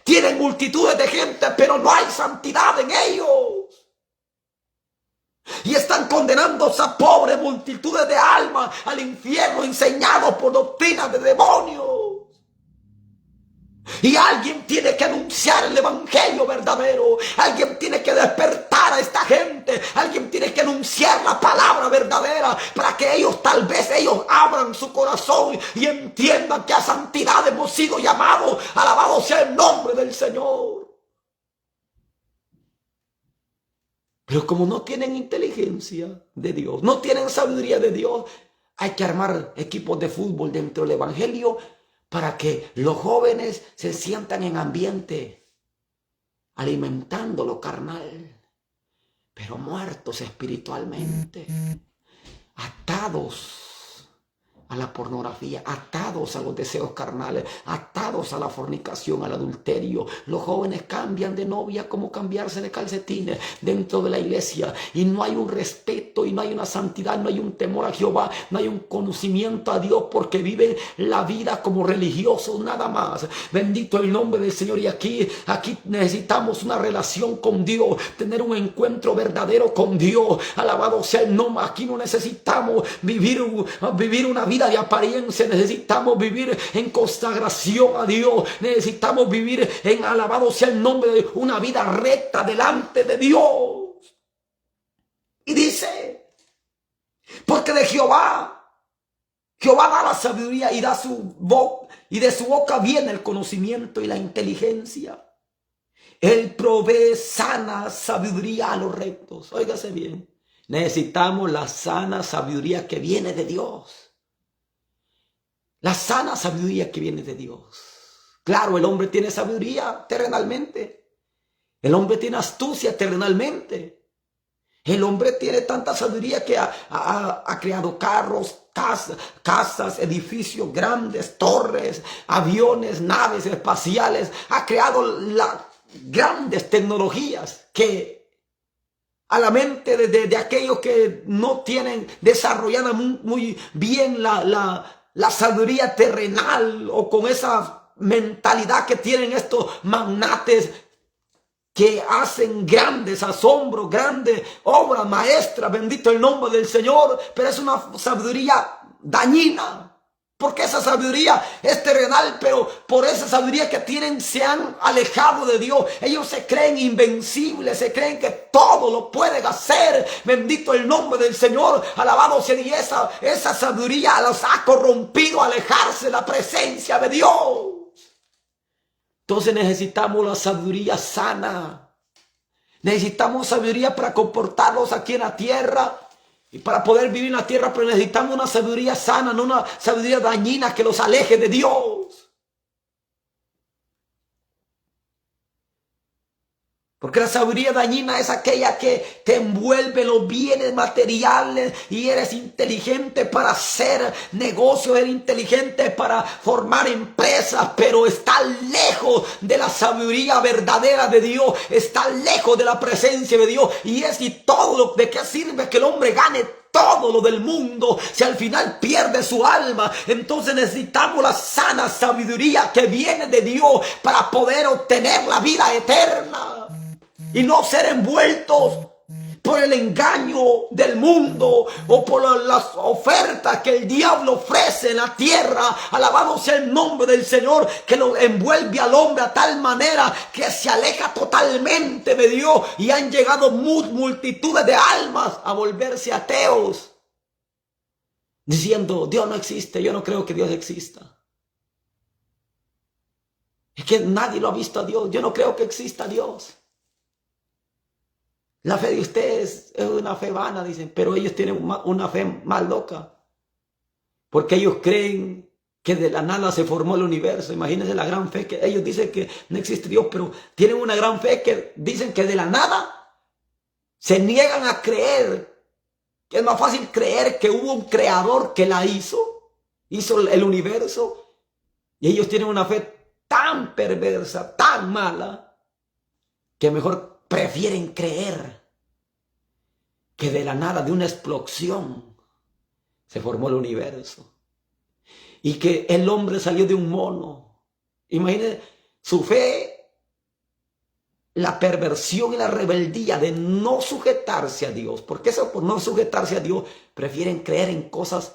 Tienen multitudes de gente, pero no hay santidad en ellos. Y están condenando a esa pobre multitudes de almas al infierno, enseñados por doctrinas de demonios. Y alguien tiene que anunciar el evangelio verdadero. Alguien tiene que despertar a esta gente. Alguien tiene que anunciar la palabra verdadera, para que ellos, tal vez ellos abran su corazón y entiendan que a santidad hemos sido llamados. Alabado sea el nombre del Señor. Pero como no tienen inteligencia de Dios, no tienen sabiduría de Dios, hay que armar equipos de fútbol dentro del evangelio, para que los jóvenes se sientan en ambiente, alimentando lo carnal, pero muertos espiritualmente, atados a la pornografía, atados a los deseos carnales, atados a la fornicación, al adulterio. Los jóvenes cambian de novia como cambiarse de calcetines dentro de la iglesia, y no hay un respeto, y no hay una santidad, no hay un temor a Jehová, no hay un conocimiento a Dios, porque viven la vida como religiosos nada más. Bendito el nombre del Señor. Y aquí necesitamos una relación con Dios, tener un encuentro verdadero con Dios. Alabado sea el nombre. Aquí no necesitamos vivir una vida de apariencia. Necesitamos vivir en consagración a Dios. Necesitamos vivir en, alabado sea el nombre, de una vida recta delante de Dios. Y dice, porque de Jehová da la sabiduría, y de su boca viene el conocimiento y la inteligencia. Él provee sana sabiduría a los rectos. Óigase bien, necesitamos la sana sabiduría que viene de Dios. La sana sabiduría que viene de Dios. Claro, el hombre tiene sabiduría terrenalmente. El hombre tiene astucia terrenalmente. El hombre tiene tanta sabiduría que ha creado carros, casas, edificios grandes, torres, aviones, naves espaciales. Ha creado las grandes tecnologías que a la mente de aquellos que no tienen desarrollada muy bien la sabiduría terrenal, o con esa mentalidad que tienen estos magnates que hacen grandes asombros, grandes obras maestras, bendito el nombre del Señor, pero es una sabiduría dañina. Porque esa sabiduría es terrenal, pero por esa sabiduría que tienen se han alejado de Dios. Ellos se creen invencibles, se creen que todo lo pueden hacer. Bendito el nombre del Señor, alabado sea Dios. Esa sabiduría los ha corrompido a alejarse de la presencia de Dios. Entonces necesitamos la sabiduría sana. Necesitamos sabiduría para comportarnos aquí en la tierra. Y para poder vivir en la tierra, pero necesitamos una sabiduría sana, no una sabiduría dañina que los aleje de Dios. Porque la sabiduría dañina es aquella que te envuelve los bienes materiales y eres inteligente para hacer negocios, eres inteligente para formar empresas, pero está lejos de la sabiduría verdadera de Dios, está lejos de la presencia de Dios. Y todo lo de qué sirve que el hombre gane todo lo del mundo si al final pierde su alma. Entonces necesitamos la sana sabiduría que viene de Dios para poder obtener la vida eterna y no ser envueltos por el engaño del mundo o por las ofertas que el diablo ofrece en la tierra. Alabado sea el nombre del Señor, que lo envuelve al hombre a tal manera que se aleja totalmente de Dios, y han llegado multitudes de almas a volverse ateos, diciendo: Dios no existe, yo no creo que Dios exista. Es que nadie lo ha visto a Dios, yo no creo que exista Dios. La fe de ustedes es una fe vana, dicen, pero ellos tienen una fe más loca. Porque ellos creen que de la nada se formó el universo. Imagínense la gran fe que ellos dicen que no existe Dios, pero tienen una gran fe que dicen que de la nada se niegan a creer. Que es más fácil creer que hubo un creador que la hizo el universo. Y ellos tienen una fe tan perversa, tan mala, que mejor prefieren creer que de la nada, de una explosión, se formó el universo. Y que el hombre salió de un mono. Imagínense su fe, la perversión y la rebeldía de no sujetarse a Dios. Porque eso, por no sujetarse a Dios, prefieren creer en cosas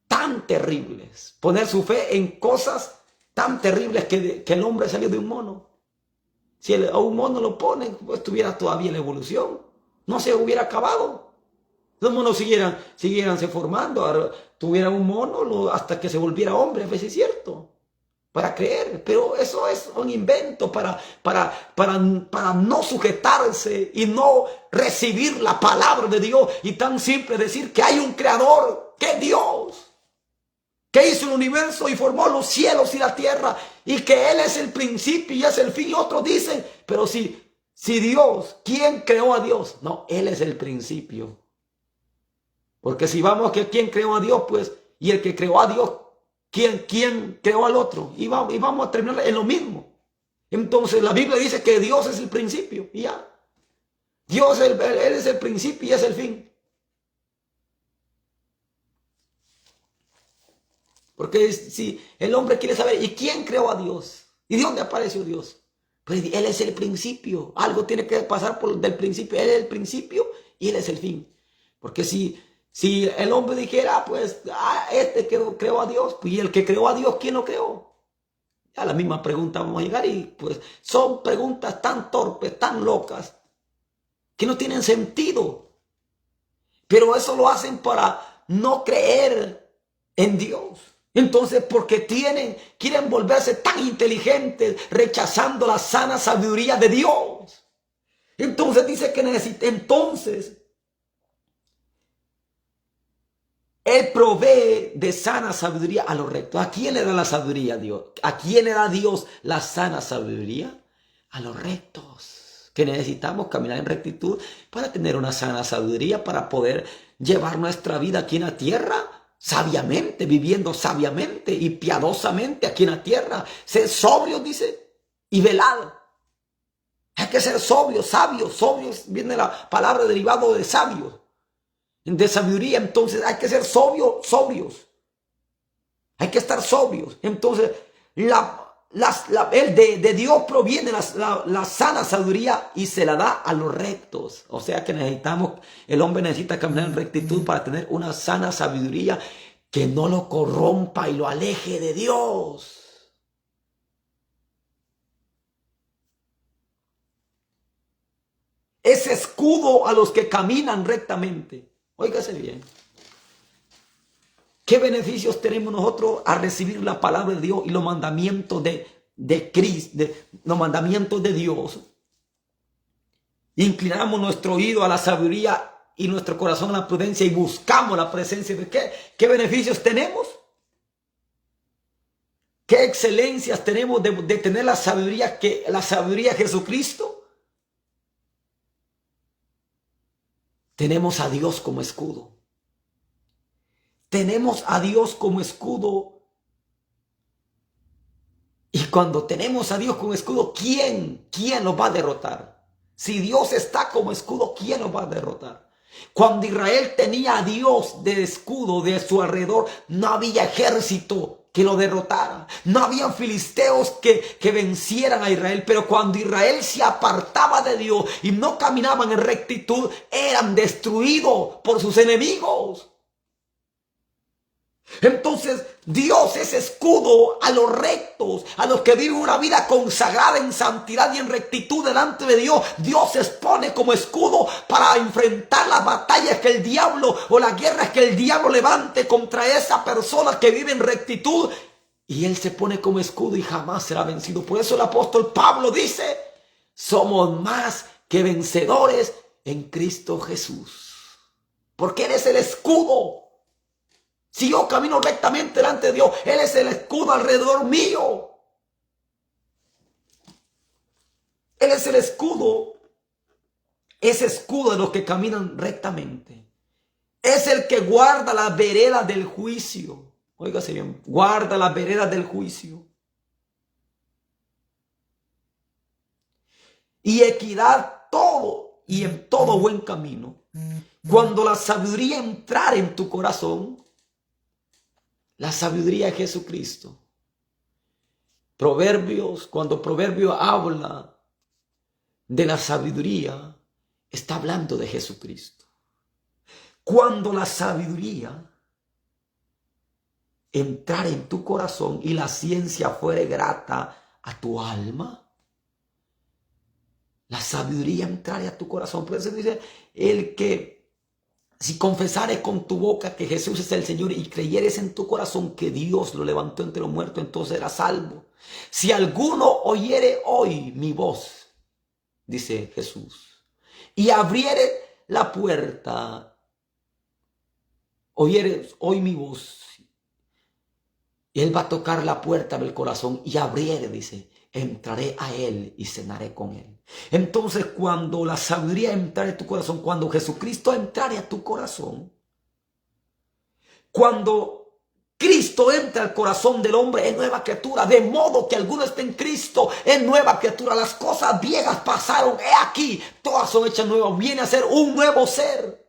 tan terribles. Poner su fe en cosas tan terribles que el hombre salió de un mono. Si a un mono lo ponen, pues estuviera todavía en la evolución. No se hubiera acabado. Los monos siguieran se formando. Ahora, tuvieran un mono hasta que se volviera hombre, a veces es cierto. Para creer. Pero eso es un invento para no sujetarse y no recibir la palabra de Dios. Y tan simple decir que hay un creador, que es Dios, que hizo el universo y formó los cielos y la tierra, y que Él es el principio y es el fin. Y otros dicen: pero si Dios, ¿quién creó a Dios? No, Él es el principio. Porque si vamos que quién creó a Dios, pues, y el que creó a Dios, ¿quién creó al otro? Y vamos a terminar en lo mismo. Entonces la Biblia dice que Dios es el principio, y ya. Dios, Él es el principio y es el fin. Porque si el hombre quiere saber, ¿y quién creó a Dios? ¿Y de dónde apareció Dios? Pues Él es el principio. Algo tiene que pasar del principio. Él es el principio y Él es el fin. Porque si el hombre dijera, pues, este creó a Dios, pues, y el que creó a Dios, ¿quién lo creó? A la misma pregunta vamos a llegar, y pues son preguntas tan torpes, tan locas, que no tienen sentido. Pero eso lo hacen para no creer en Dios. Entonces, porque quieren volverse tan inteligentes, rechazando la sana sabiduría de Dios. Entonces dice que Él provee de sana sabiduría a los rectos. ¿A quién le da la sabiduría a Dios? ¿A quién le da Dios la sana sabiduría? A los rectos. Que necesitamos caminar en rectitud para tener una sana sabiduría, para poder llevar nuestra vida aquí en la tierra sabiamente, viviendo sabiamente y piadosamente aquí en la tierra. Ser sobrios, dice, y velad. Hay que ser sobrios. Sobrios viene la palabra derivado de sabios, de sabiduría. Entonces hay que ser sobrios. Hay que estar sobrios. Entonces de Dios proviene la sana sabiduría y se la da a los rectos. O sea que el hombre necesita caminar en rectitud para tener una sana sabiduría que no lo corrompa y lo aleje de Dios. Es escudo a los que caminan rectamente. Óigase bien. ¿Qué beneficios tenemos nosotros a recibir la palabra de Dios y los mandamientos de Cristo, los mandamientos de Dios? Inclinamos nuestro oído a la sabiduría y nuestro corazón a la prudencia y buscamos la presencia de ¿qué? ¿Qué beneficios tenemos? ¿Qué excelencias tenemos de tener la sabiduría de Jesucristo? Tenemos a Dios como escudo. Tenemos a Dios como escudo. Y cuando tenemos a Dios como escudo, ¿quién nos va a derrotar? Si Dios está como escudo, ¿quién nos va a derrotar? Cuando Israel tenía a Dios de escudo de su alrededor, no había ejército que lo derrotara. No había filisteos que vencieran a Israel. Pero cuando Israel se apartaba de Dios y no caminaban en rectitud, eran destruidos por sus enemigos. Entonces Dios es escudo a los rectos, a los que viven una vida consagrada en santidad y en rectitud delante de Dios. Dios se expone como escudo para enfrentar las batallas que el diablo o las guerras que el diablo levante contra esa persona que vive en rectitud. Y Él se pone como escudo y jamás será vencido. Por eso el apóstol Pablo dice, somos más que vencedores en Cristo Jesús. Porque Él es el escudo. Si yo camino rectamente delante de Dios, Él es el escudo alrededor mío. Él es el escudo. Es escudo de los que caminan rectamente. Es el que guarda la vereda del juicio. Óigase bien, guarda la vereda del juicio. Y equidad todo y en todo buen camino. Cuando la sabiduría entrar en tu corazón, la sabiduría de Jesucristo. Cuando Proverbios habla de la sabiduría, está hablando de Jesucristo. Cuando la sabiduría entrar en tu corazón y la ciencia fuere grata a tu alma, la sabiduría entrará a tu corazón. Por eso dice, si confesares con tu boca que Jesús es el Señor y creyeres en tu corazón que Dios lo levantó entre los muertos, entonces serás salvo. Si alguno oyere hoy mi voz, dice Jesús, y abriere la puerta, oyere hoy mi voz, y Él va a tocar la puerta del corazón y abriere, dice, entraré a Él y cenaré con Él. Entonces, cuando la sabiduría entrare en tu corazón, cuando Jesucristo entrare a tu corazón, cuando Cristo entra al corazón del hombre, es nueva criatura. De modo que alguno esté en Cristo, es nueva criatura. Las cosas viejas pasaron, he aquí, todas son hechas nuevas. Viene a ser un nuevo ser.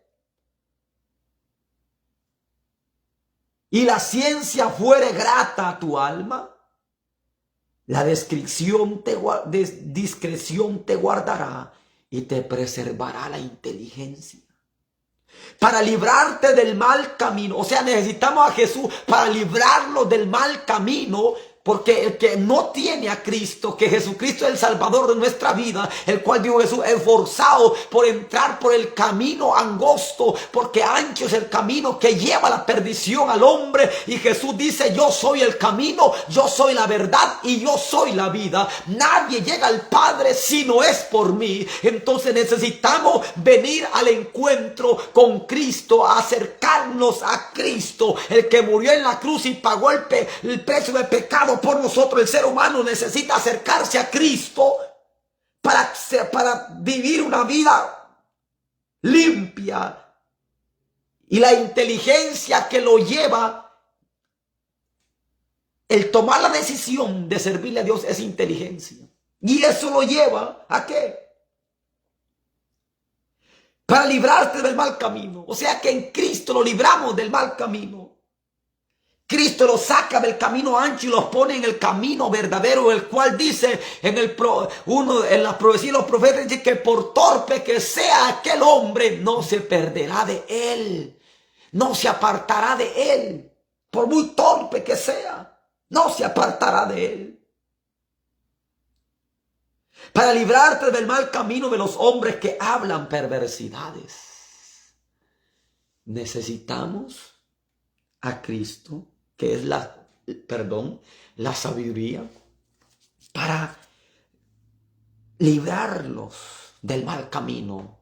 Y la ciencia fuere grata a tu alma, la discreción te guardará y te preservará la inteligencia. Para librarte del mal camino. O sea, necesitamos a Jesús para librarlo del mal camino. Porque el que no tiene a Cristo, que Jesucristo es el Salvador de nuestra vida, el cual dijo Jesús, esforzado por entrar por el camino angosto, porque ancho es el camino que lleva a la perdición al hombre. Y Jesús dice, yo soy el camino, yo soy la verdad y yo soy la vida. Nadie llega al Padre si no es por mí. Entonces necesitamos venir al encuentro con Cristo, a acercarnos a Cristo, el que murió en la cruz y pagó el precio del pecado por nosotros. El ser humano necesita acercarse a Cristo para vivir una vida limpia, y la inteligencia que lo lleva, el tomar la decisión de servirle a Dios, es inteligencia, y eso lo lleva ¿a qué? Para librarte del mal camino. O sea que en Cristo lo libramos del mal camino. Cristo los saca del camino ancho y los pone en el camino verdadero, el cual dice en la profecía de los profetas, dice que por torpe que sea aquel hombre, no se perderá de él, no se apartará de él. Por muy torpe que sea, no se apartará de él. Para librarte del mal camino de los hombres que hablan perversidades, necesitamos a Cristo, que es la sabiduría, para librarlos del mal camino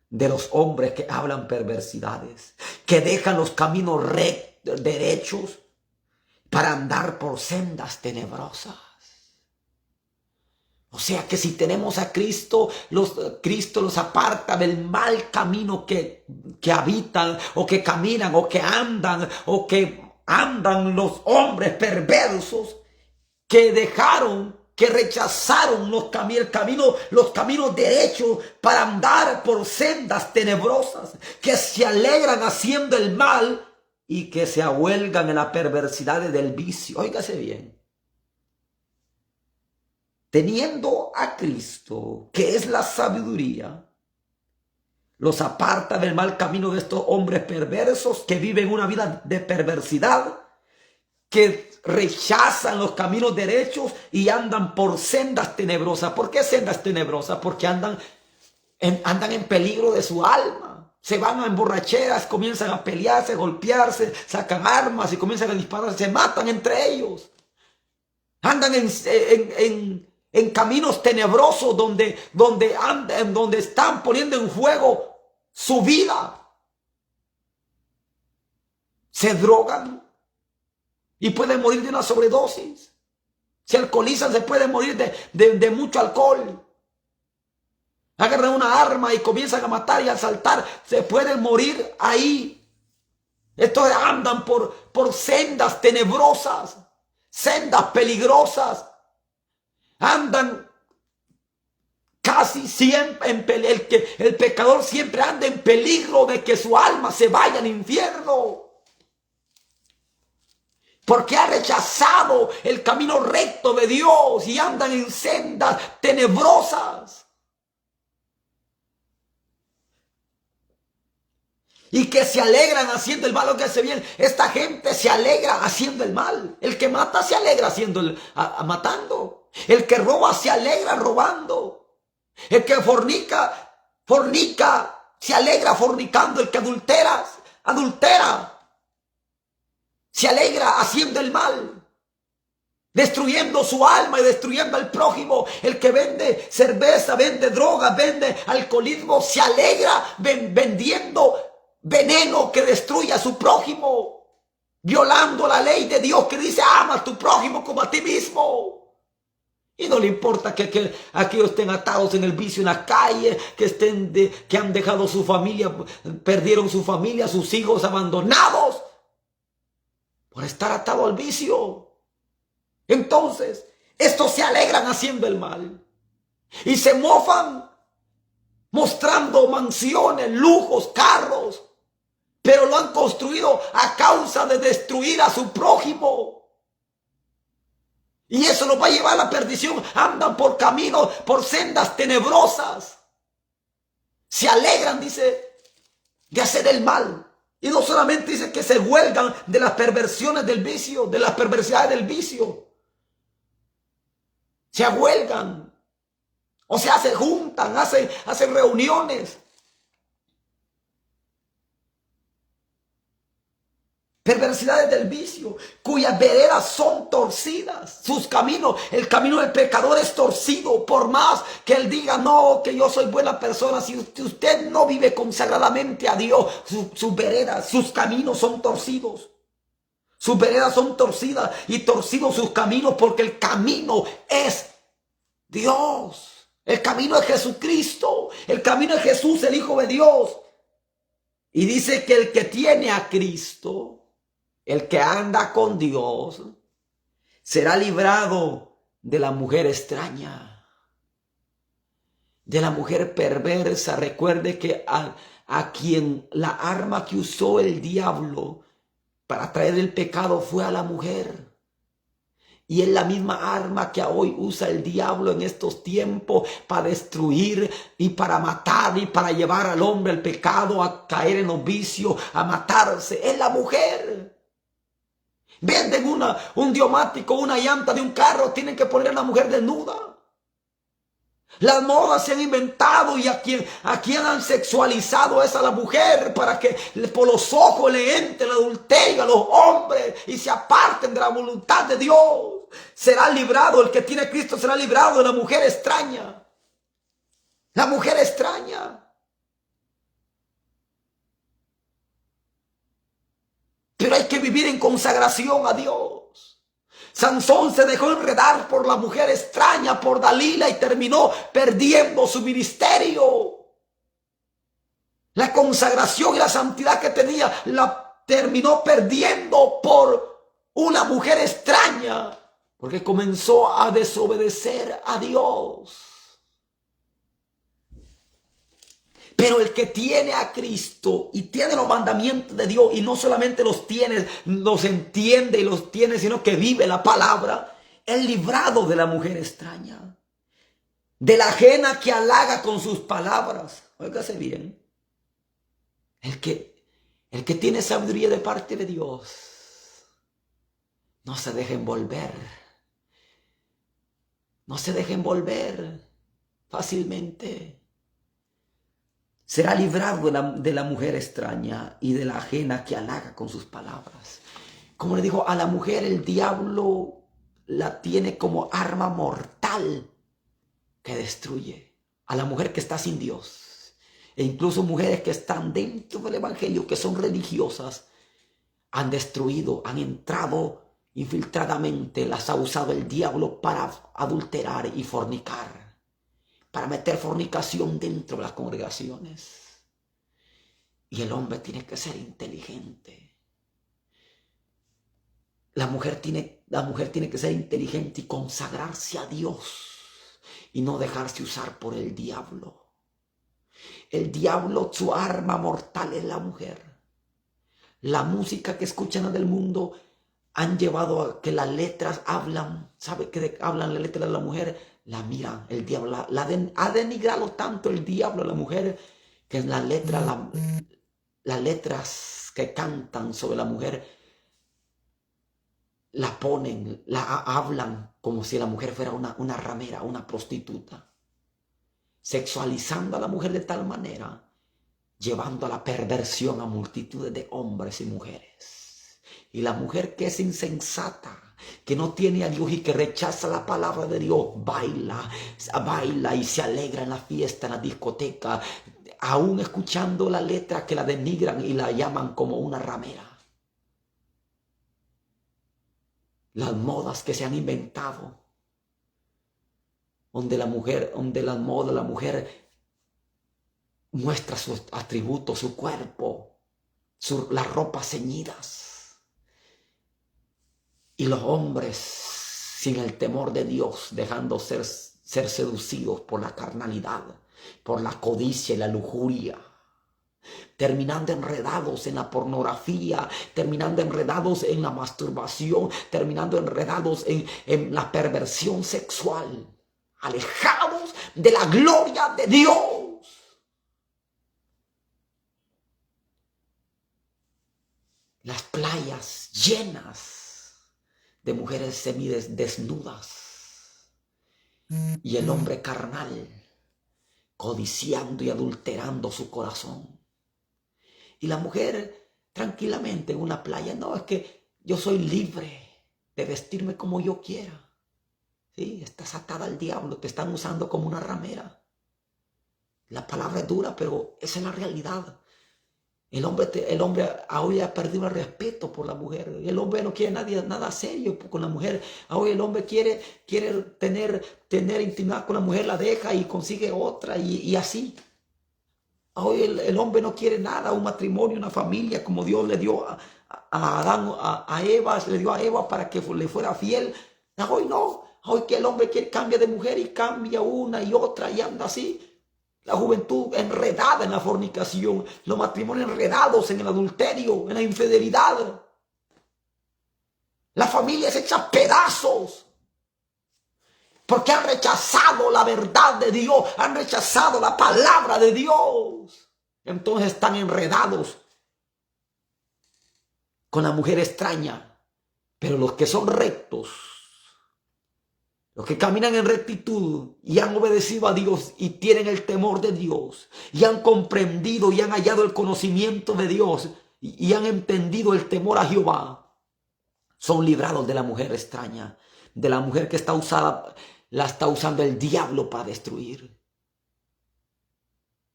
de los hombres que hablan perversidades, que dejan los caminos derechos para andar por sendas tenebrosas. O sea que si tenemos a Cristo, Cristo los aparta del mal camino que habitan, o que caminan, o que andan los hombres perversos que rechazaron los caminos derechos para andar por sendas tenebrosas, que se alegran haciendo el mal y que se ahuelgan en la perversidad del vicio. Óigase bien. Teniendo a Cristo, que es la sabiduría, los aparta del mal camino de estos hombres perversos que viven una vida de perversidad, que rechazan los caminos derechos y andan por sendas tenebrosas. ¿Por qué sendas tenebrosas? Porque andan en peligro de su alma. Se van a emborracheras, comienzan a pelearse, a golpearse, sacan armas y comienzan a disparar, se matan entre ellos. Andan en caminos tenebrosos donde están poniendo en juego su vida. Se drogan y pueden morir de una sobredosis. Se alcoholizan, se pueden morir de mucho alcohol. Agarran una arma y comienzan a matar y a asaltar. Se pueden morir ahí. Estos andan por sendas tenebrosas, sendas peligrosas. Andan casi siempre el pecador siempre anda en peligro de que su alma se vaya al infierno, porque ha rechazado el camino recto de Dios y andan en sendas tenebrosas. Y que se alegran haciendo el mal, lo que hace bien. Esta gente se alegra haciendo el mal. El que mata se alegra matando. El que roba se alegra robando. El que fornica, se alegra fornicando. El que adultera, se alegra haciendo el mal, destruyendo su alma y destruyendo al prójimo. El que vende cerveza, vende droga, vende alcoholismo, se alegra vendiendo veneno que destruye a su prójimo, violando la ley de Dios que dice ama a tu prójimo como a ti mismo. Y no le importa que aquellos estén atados en el vicio en la calle, que han dejado su familia, perdieron su familia, sus hijos abandonados por estar atado al vicio. Entonces, estos se alegran haciendo el mal y se mofan mostrando mansiones, lujos, carros, pero lo han construido a causa de destruir a su prójimo. Y eso los va a llevar a la perdición. Andan por caminos, por sendas tenebrosas. Se alegran, dice, de hacer el mal. Y no solamente dice que se huelgan de las perversiones del vicio, de las perversidades del vicio. Se huelgan. O sea, se juntan, hacen reuniones. Perversidades del vicio, cuyas veredas son torcidas. Sus caminos, el camino del pecador es torcido. Por más que él diga, no, que yo soy buena persona, si usted no vive consagradamente a Dios, sus veredas, sus caminos son torcidos. Sus veredas son torcidas y torcidos sus caminos, porque el camino es Dios. El camino es Jesucristo. El camino es Jesús, el Hijo de Dios. Y dice que el que tiene a Cristo, el que anda con Dios, será librado de la mujer extraña, de la mujer perversa. Recuerde que a quien la arma que usó el diablo para traer el pecado fue a la mujer. Y es la misma arma que hoy usa el diablo en estos tiempos para destruir y para matar y para llevar al hombre al pecado, a caer en los vicios, a matarse. Es la mujer. Venden un diomático, una llanta de un carro, tienen que poner a la mujer desnuda. Las modas se han inventado y a quien han sexualizado es a la mujer para que por los ojos le entre el adulterio a los hombres y se aparten de la voluntad de Dios. Será librado, el que tiene a Cristo será librado de la mujer extraña. La mujer extraña. Pero hay que vivir en consagración a Dios. Sansón se dejó enredar por la mujer extraña, por Dalila, y terminó perdiendo su ministerio. La consagración y la santidad que tenía la terminó perdiendo por una mujer extraña, porque comenzó a desobedecer a Dios. Pero el que tiene a Cristo y tiene los mandamientos de Dios, y no solamente los tiene, los entiende y los tiene, sino que vive la palabra, es librado de la mujer extraña, de la ajena que halaga con sus palabras. Óigase bien. El que tiene sabiduría de parte de Dios no se deja envolver. No se deja envolver fácilmente. Será librado de la mujer extraña y de la ajena que halaga con sus palabras. Como le dijo, a la mujer el diablo la tiene como arma mortal que destruye. A la mujer que está sin Dios. E incluso mujeres que están dentro del evangelio, que son religiosas, han destruido, han entrado infiltradamente, las ha usado el diablo para adulterar y fornicar. Para meter fornicación dentro de las congregaciones. Y el hombre tiene que ser inteligente. La mujer tiene que ser inteligente y consagrarse a Dios. Y no dejarse usar por el diablo. El diablo, su arma mortal es la mujer. La música que escuchan del mundo han llevado a que las letras hablan. ¿Sabe qué hablan las letras de la mujer? La miran, el diablo ha denigrado tanto el diablo a la mujer, que en las letras que cantan sobre la mujer la ponen, hablan como si la mujer fuera una ramera, una prostituta, sexualizando a la mujer de tal manera, llevando a la perversión a multitudes de hombres y mujeres. Y la mujer que es insensata, que no tiene a Dios y que rechaza la palabra de Dios, baila y se alegra en la fiesta, en la discoteca, aún escuchando la letra que la denigran y la llaman como una ramera. Las modas que se han inventado, donde la mujer muestra sus atributos, su cuerpo, las ropas ceñidas. Y los hombres, sin el temor de Dios, dejando ser seducidos por la carnalidad, por la codicia y la lujuria, terminando enredados en la pornografía, terminando enredados en la masturbación, terminando enredados en la perversión sexual, alejados de la gloria de Dios. Las playas llenas de mujeres semidesnudas y el hombre carnal codiciando y adulterando su corazón. Y la mujer tranquilamente en una playa, no, es que yo soy libre de vestirme como yo quiera. Sí, estás atada al diablo, te están usando como una ramera. La palabra es dura, pero esa es la realidad. El hombre hoy ha perdido el respeto por la mujer. El hombre no quiere nada serio con la mujer. Hoy el hombre quiere tener intimidad con la mujer, la deja y consigue otra y así. Hoy el hombre no quiere nada, un matrimonio, una familia, como Dios le dio a Adán, a Eva, le dio a Eva para que le fuera fiel. Hoy no. Hoy que el hombre cambia de mujer y cambia una y otra y anda así. La juventud enredada en la fornicación, los matrimonios enredados en el adulterio, en la infidelidad. La familia es hecha pedazos. Porque han rechazado la verdad de Dios, han rechazado la palabra de Dios. Entonces están enredados con la mujer extraña. Pero los que son rectos, los que caminan en rectitud y han obedecido a Dios y tienen el temor de Dios y han comprendido y han hallado el conocimiento de Dios y han entendido el temor a Jehová, son librados de la mujer extraña, de la mujer que está usada, la está usando el diablo para destruir.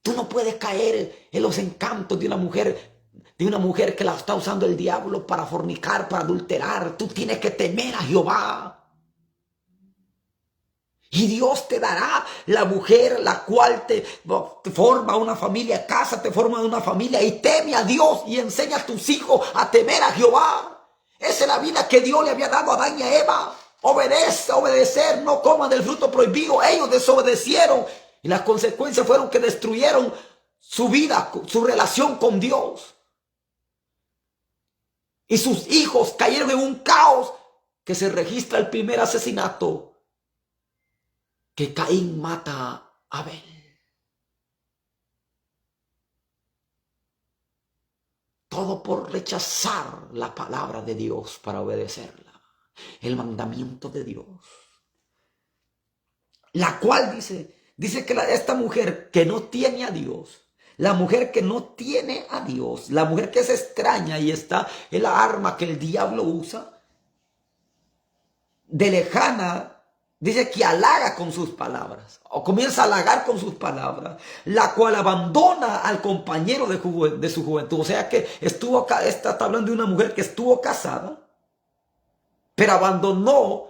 Tú no puedes caer en los encantos de una mujer que la está usando el diablo para fornicar, para adulterar. Tú tienes que temer a Jehová. Y Dios te dará la mujer la cual te forma una familia, cásate, forma una familia y teme a Dios y enseña a tus hijos a temer a Jehová. Esa es la vida que Dios le había dado a Adán y a Eva. Obedece, obedecer, no coman del fruto prohibido. Ellos desobedecieron y las consecuencias fueron que destruyeron su vida, su relación con Dios. Y sus hijos cayeron en un caos que se registra el primer asesinato, que Caín mata a Abel. Todo por rechazar la palabra de Dios para obedecerla. El mandamiento de Dios. La cual dice que esta mujer que no tiene a Dios, la mujer que no tiene a Dios, la mujer que es extraña y está en la arma que el diablo usa, de lejana, dice que halaga con sus palabras, o comienza a halagar con sus palabras, la cual abandona al compañero de su juventud. O sea que está hablando de una mujer que estuvo casada, pero abandonó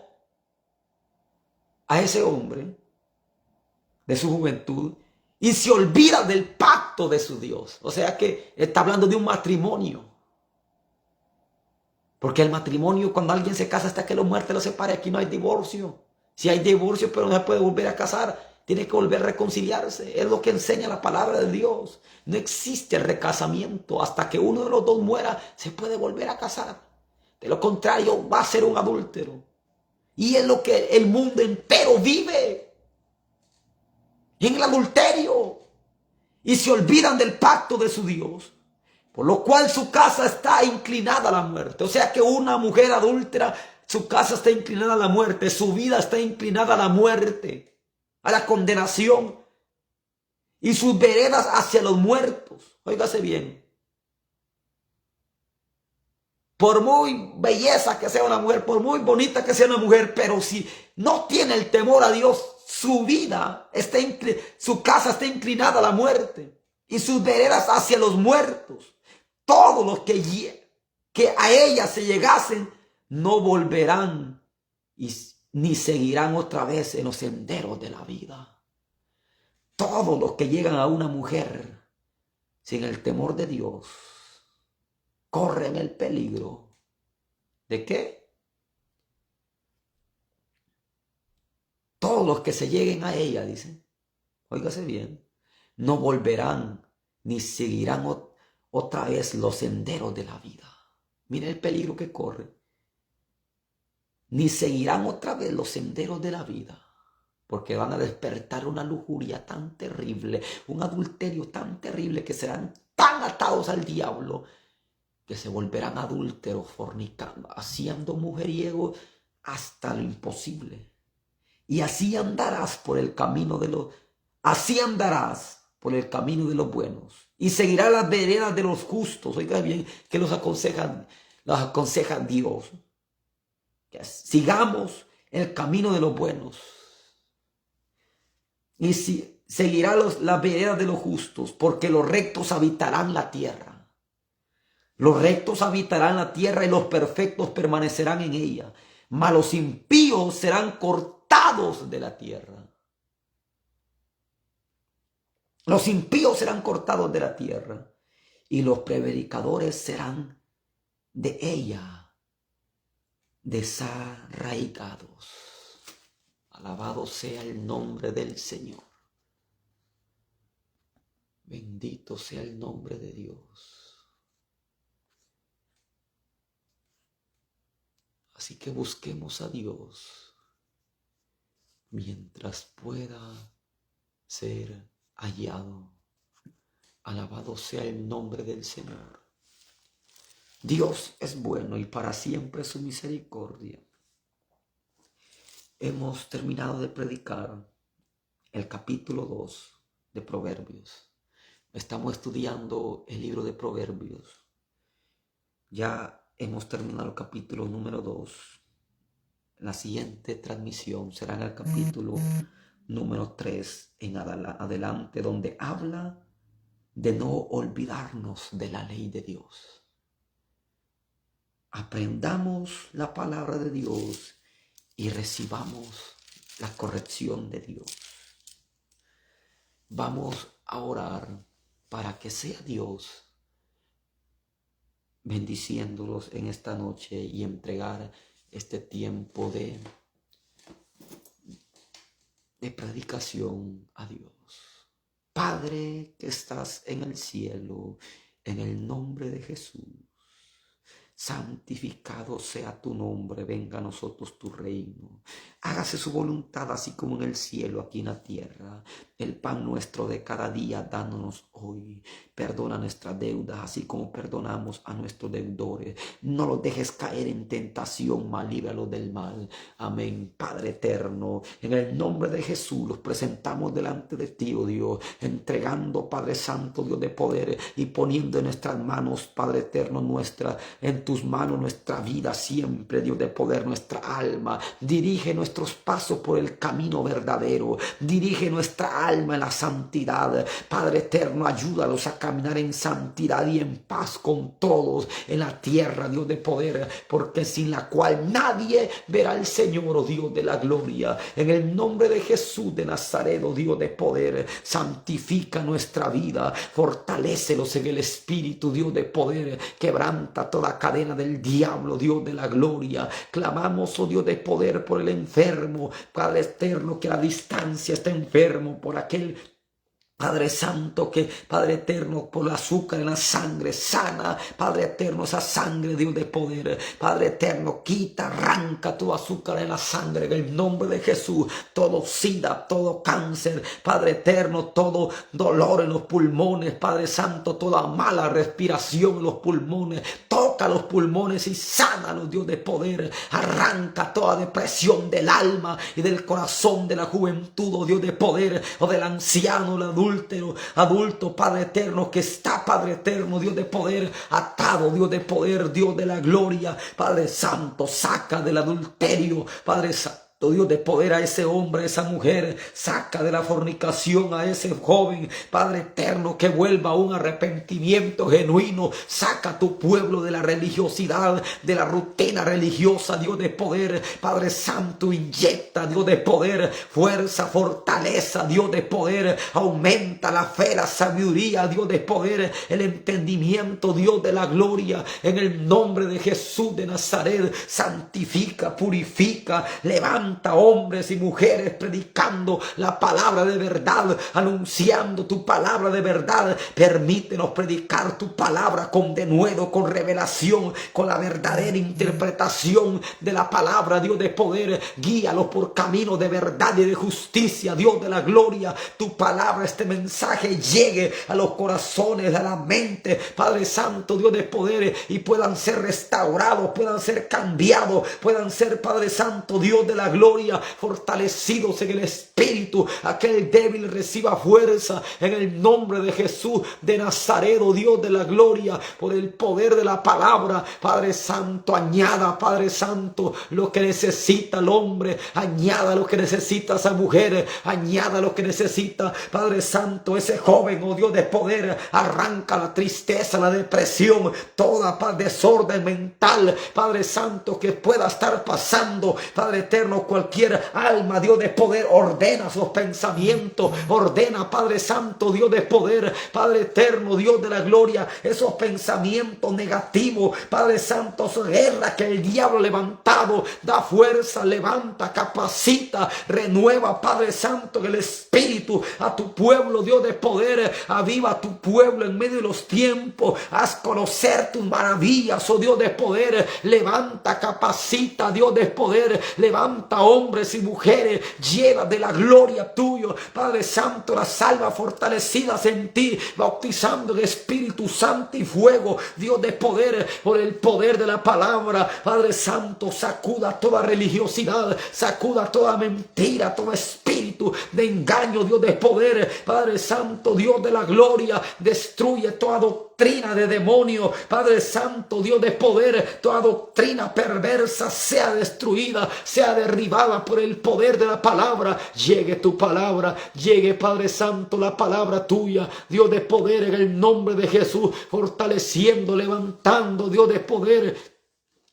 a ese hombre de su juventud y se olvida del pacto de su Dios. O sea que está hablando de un matrimonio. Porque el matrimonio, cuando alguien se casa hasta que la muerte lo separe, aquí no hay divorcio. Si hay divorcio, pero no se puede volver a casar, tiene que volver a reconciliarse. Es lo que enseña la palabra de Dios. No existe recasamiento. Hasta que uno de los dos muera, se puede volver a casar. De lo contrario, va a ser un adúltero. Y es lo que el mundo entero vive. En el adulterio. Y se olvidan del pacto de su Dios. Por lo cual su casa está inclinada a la muerte. O sea que una mujer adúltera, su casa está inclinada a la muerte. Su vida está inclinada a la muerte, a la condenación. Y sus veredas hacia los muertos. Óigase bien. Por muy belleza que sea una mujer, por muy bonita que sea una mujer, pero si no tiene el temor a Dios, su vida, su casa está inclinada a la muerte. Y sus veredas hacia los muertos. Todos los que a ella se llegasen no volverán ni seguirán otra vez en los senderos de la vida. Todos los que llegan a una mujer sin el temor de Dios corren el peligro. ¿De qué? Todos los que se lleguen a ella, dice, óigase bien, no volverán ni seguirán otra vez los senderos de la vida. Mira el peligro que corre. Ni seguirán otra vez los senderos de la vida, porque van a despertar una lujuria tan terrible, un adulterio tan terrible, que serán tan atados al diablo que se volverán adúlteros, fornicando, haciendo mujeriego hasta lo imposible. Y así andarás por el camino de los buenos, y seguirás las veredas de los justos. Oiga bien, que los aconseja Dios. Que sigamos el camino de los buenos. Y seguirá las veredas de los justos, porque los rectos habitarán la tierra. Los rectos habitarán la tierra y los perfectos permanecerán en ella. Mas los impíos serán cortados de la tierra. Los impíos serán cortados de la tierra y los prevaricadores serán de ella desarraigados. Alabado sea el nombre del Señor. Bendito sea el nombre de Dios. Así que busquemos a Dios mientras pueda ser hallado. Alabado sea el nombre del Señor. Dios es bueno y para siempre su misericordia. Hemos terminado de predicar el capítulo 2 de Proverbios. Estamos estudiando el libro de Proverbios. Ya hemos terminado el capítulo número 2. La siguiente transmisión será en el capítulo número 3 en adelante, donde habla de no olvidarnos de la ley de Dios. Aprendamos la palabra de Dios y recibamos la corrección de Dios. Vamos a orar para que sea Dios bendiciéndolos en esta noche y entregar este tiempo de predicación a Dios. Padre que estás en el cielo, en el nombre de Jesús, santificado sea tu nombre, venga a nosotros tu reino. Hágase su voluntad así como en el cielo, aquí en la tierra. El pan nuestro de cada día, dános hoy. Perdona nuestras deudas, así como perdonamos a nuestros deudores. No los dejes caer en tentación, mas líbralos del mal. Amén. Padre eterno, en el nombre de Jesús los presentamos delante de ti, oh Dios, entregando, Padre Santo, Dios de poder, y poniendo en nuestras manos, Padre eterno, en tus manos nuestra vida siempre, Dios de poder, nuestra alma. Dirige nuestros pasos por el camino verdadero. Dirige nuestra alma en la santidad. Padre eterno, ayúdalos a caminar en santidad y en paz con todos en la tierra, Dios de poder, porque sin la cual nadie verá al Señor, oh Dios de la gloria. En el nombre de Jesús de Nazaret, oh Dios de poder, santifica nuestra vida, fortalécelos en el Espíritu, Dios de poder, quebranta toda cadena del diablo, Dios de la gloria. Clamamos, oh Dios de poder, por el enfermo, Padre eterno, que a la distancia está enfermo, por aquel Padre Santo, que Padre eterno, por el azúcar en la sangre, sana, Padre eterno, esa sangre, Dios de poder. Padre eterno, quita, arranca todo azúcar en la sangre, en el nombre de Jesús. Todo sida, todo cáncer, Padre eterno, todo dolor en los pulmones, Padre Santo, toda mala respiración en los pulmones. Toca los pulmones y sánalos, Dios de poder. Arranca toda depresión del alma y del corazón de la juventud, oh Dios de poder, o del anciano, el adulto, Padre eterno, que está, Padre eterno, Dios de poder, atado, Dios de poder, Dios de la gloria. Padre Santo, saca del adulterio, Padre Santo, Dios de poder, a ese hombre, a esa mujer, saca de la fornicación a ese joven, Padre eterno, que vuelva a un arrepentimiento genuino. Saca a tu pueblo de la religiosidad, de la rutina religiosa, Dios de poder. Padre Santo, inyecta, Dios de poder, fuerza, fortaleza, Dios de poder. Aumenta la fe, la sabiduría, Dios de poder, el entendimiento, Dios de la gloria. En el nombre de Jesús de Nazaret, santifica, purifica, levanta hombres y mujeres predicando la palabra de verdad, anunciando tu palabra de verdad. Permítenos predicar tu palabra con denuedo, con revelación, con la verdadera interpretación de la palabra, Dios de poder. Guíalos por caminos de verdad y de justicia, Dios de la gloria. Tu palabra, este mensaje llegue a los corazones, a la mente, Padre Santo, Dios de poder, y puedan ser restaurados, puedan ser cambiados, puedan ser, Padre Santo, Dios de la gloria, fortalecidos en el Espíritu. Aquel débil reciba fuerza en el nombre de Jesús de Nazaret, oh Dios de la gloria, por el poder de la palabra. Padre Santo, añada, Padre Santo, lo que necesita el hombre, añada lo que necesita esa mujer, añada lo que necesita, Padre Santo, ese joven, oh Dios de poder. Arranca la tristeza, la depresión, toda desorden mental, Padre Santo, que pueda estar pasando, Padre eterno, cualquier alma, Dios de poder, ordena sus pensamientos, ordena, Padre Santo, Dios de poder, Padre eterno, Dios de la gloria, esos pensamientos negativos, Padre Santo, esa guerra que el diablo ha levantado, da fuerza, levanta, capacita, renueva, Padre Santo, el Espíritu a tu pueblo, Dios de poder, aviva a tu pueblo en medio de los tiempos, haz conocer tus maravillas, oh Dios de poder, levanta, capacita, Dios de poder, levanta hombres y mujeres llenas de la gloria tuya, Padre Santo, las almas fortalecidas en ti, bautizando el Espíritu Santo y fuego, Dios de poder, por el poder de la palabra, Padre Santo, sacuda toda religiosidad, sacuda toda mentira, todo espíritu de engaño, Dios de poder, Padre Santo, Dios de la gloria, destruye toda doctrina de demonio, Padre Santo, Dios de poder, toda doctrina perversa sea destruida, sea derribada por el poder de la palabra. Llegue tu palabra, llegue, Padre Santo, la palabra tuya, Dios de poder, en el nombre de Jesús, fortaleciendo, levantando, Dios de poder,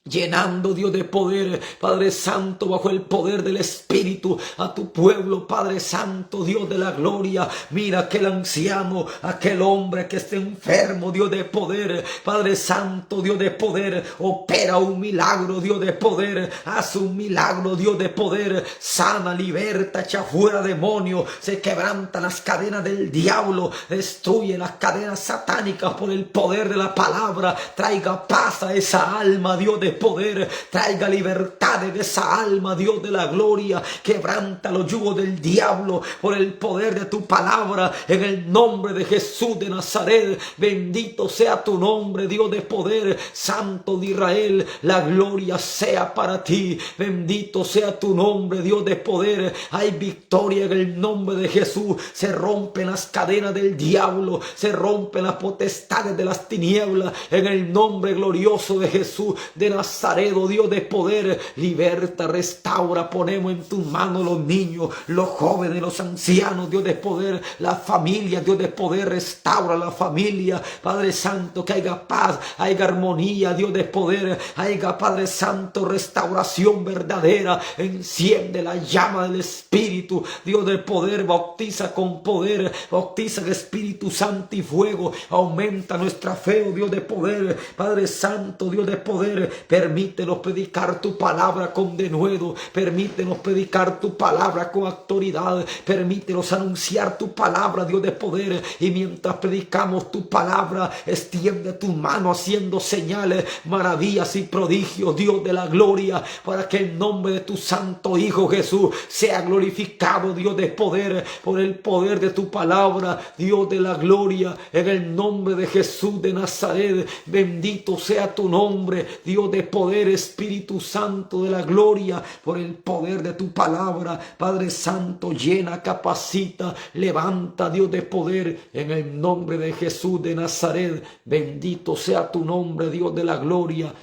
llenando, Dios de poder, Padre Santo, bajo el poder del Espíritu, a tu pueblo, Padre Santo, Dios de la gloria. Mira aquel anciano, aquel hombre que está enfermo, Dios de poder, Padre Santo, Dios de poder, opera un milagro, Dios de poder, hace un milagro, Dios de poder, sana, liberta, echa fuera demonios, se quebrantan las cadenas del diablo, destruye las cadenas satánicas por el poder de la palabra, traiga paz a esa alma, Dios de poder, traiga libertad de esa alma, Dios de la gloria, quebranta los yugos del diablo por el poder de tu palabra, en el nombre de Jesús de Nazaret. Bendito sea tu nombre, Dios de poder, Santo de Israel, la gloria sea para ti, bendito sea tu nombre, Dios de poder. Hay victoria en el nombre de Jesús, se rompen las cadenas del diablo, se rompen las potestades de las tinieblas, en el nombre glorioso de Jesús de Nazaret. Oh Dios de poder, liberta, restaura, ponemos en tus manos los niños, los jóvenes, los ancianos, Dios de poder, la familia, Dios de poder, restaura la familia, Padre Santo, que haya paz, haya armonía, Dios de poder, haya, Padre Santo, restauración verdadera, enciende la llama del Espíritu, Dios de poder, bautiza con poder, bautiza el Espíritu Santo y fuego, aumenta nuestra fe, oh Dios de poder, Padre Santo, Dios de poder, permítenos predicar tu palabra con denuedo, permítenos predicar tu palabra con autoridad, permítenos anunciar tu palabra, Dios de poder, y mientras predicamos tu palabra, extiende tu mano haciendo señales, maravillas y prodigios, Dios de la gloria, para que el nombre de tu santo Hijo Jesús sea glorificado, Dios de poder, por el poder de tu palabra, Dios de la gloria, en el nombre de Jesús de Nazaret. Bendito sea tu nombre, Dios de poder, Espíritu Santo de la gloria, por el poder de tu palabra, Padre Santo, llena, capacita, levanta, Dios de poder, en el nombre de Jesús de Nazaret. Bendito sea tu nombre, Dios de la gloria.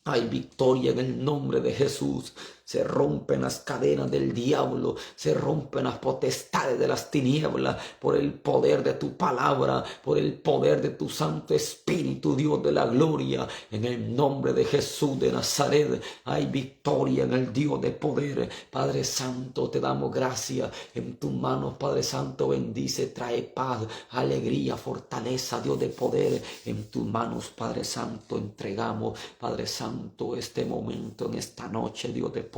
Hay victoria en el nombre de Jesús. Se rompen las cadenas del diablo, se rompen las potestades de las tinieblas por el poder de tu palabra, por el poder de tu Santo Espíritu, Dios de la gloria. En el nombre de Jesús de Nazaret hay victoria en el Dios de poder. Padre Santo, te damos gracias. En tus manos, Padre Santo, bendice, trae paz, alegría, fortaleza, Dios de poder. En tus manos, Padre Santo, entregamos, Padre Santo, este momento, en esta noche, Dios de poder,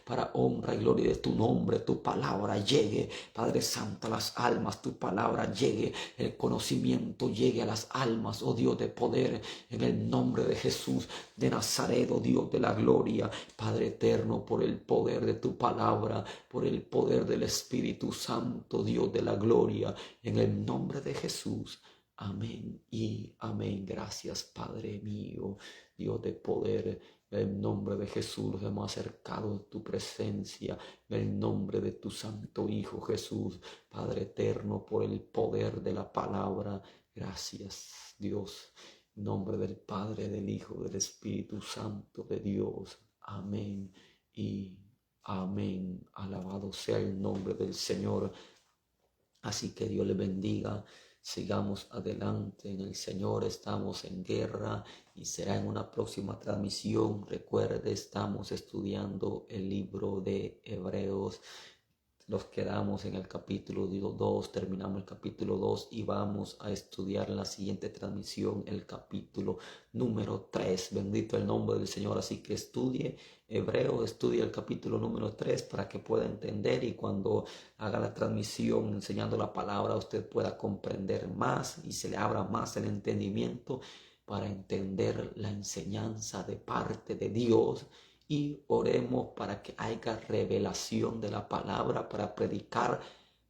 para honra y gloria de tu nombre. Tu palabra llegue, Padre Santo, a las almas, tu palabra llegue, el conocimiento llegue a las almas, oh Dios de poder, en el nombre de Jesús de Nazaret, oh Dios de la gloria, Padre eterno, por el poder de tu palabra, por el poder del Espíritu Santo, Dios de la gloria, en el nombre de Jesús. Amén y amén. Gracias, Padre mío, Dios de poder. En el nombre de Jesús nos hemos acercado a tu presencia, en el nombre de tu Santo Hijo Jesús, Padre eterno, por el poder de la palabra. Gracias, Dios. En nombre del Padre, del Hijo, del Espíritu Santo de Dios. Amén y amén. Alabado sea el nombre del Señor. Así que Dios les bendiga. sigamos adelante en el Señor. Estamos en guerra y será en una próxima transmisión. Recuerde, estamos estudiando el libro de Hebreos. Nos quedamos en el capítulo 2, terminamos el capítulo 2 y vamos a estudiar en la siguiente transmisión el capítulo número 3. Bendito el nombre del Señor. Así que estudie Hebreos, estudie el capítulo número 3 para que pueda entender, y cuando haga la transmisión enseñando la palabra usted pueda comprender más y se le abra más el entendimiento para entender la enseñanza de parte de Dios. Y oremos para que haya revelación de la palabra, para predicar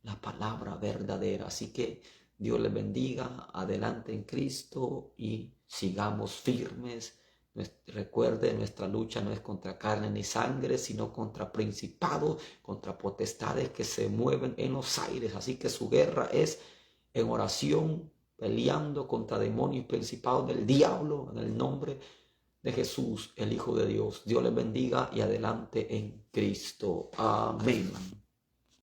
la palabra verdadera. Así que Dios les bendiga, adelante en Cristo y sigamos firmes. Recuerde, nuestra lucha no es contra carne ni sangre, sino contra principados, contra potestades que se mueven en los aires. Así que su guerra es en oración, peleando contra demonios y principados del diablo, en el nombre de Jesús, el Hijo de Dios. Dios les bendiga y adelante en Cristo. Amén.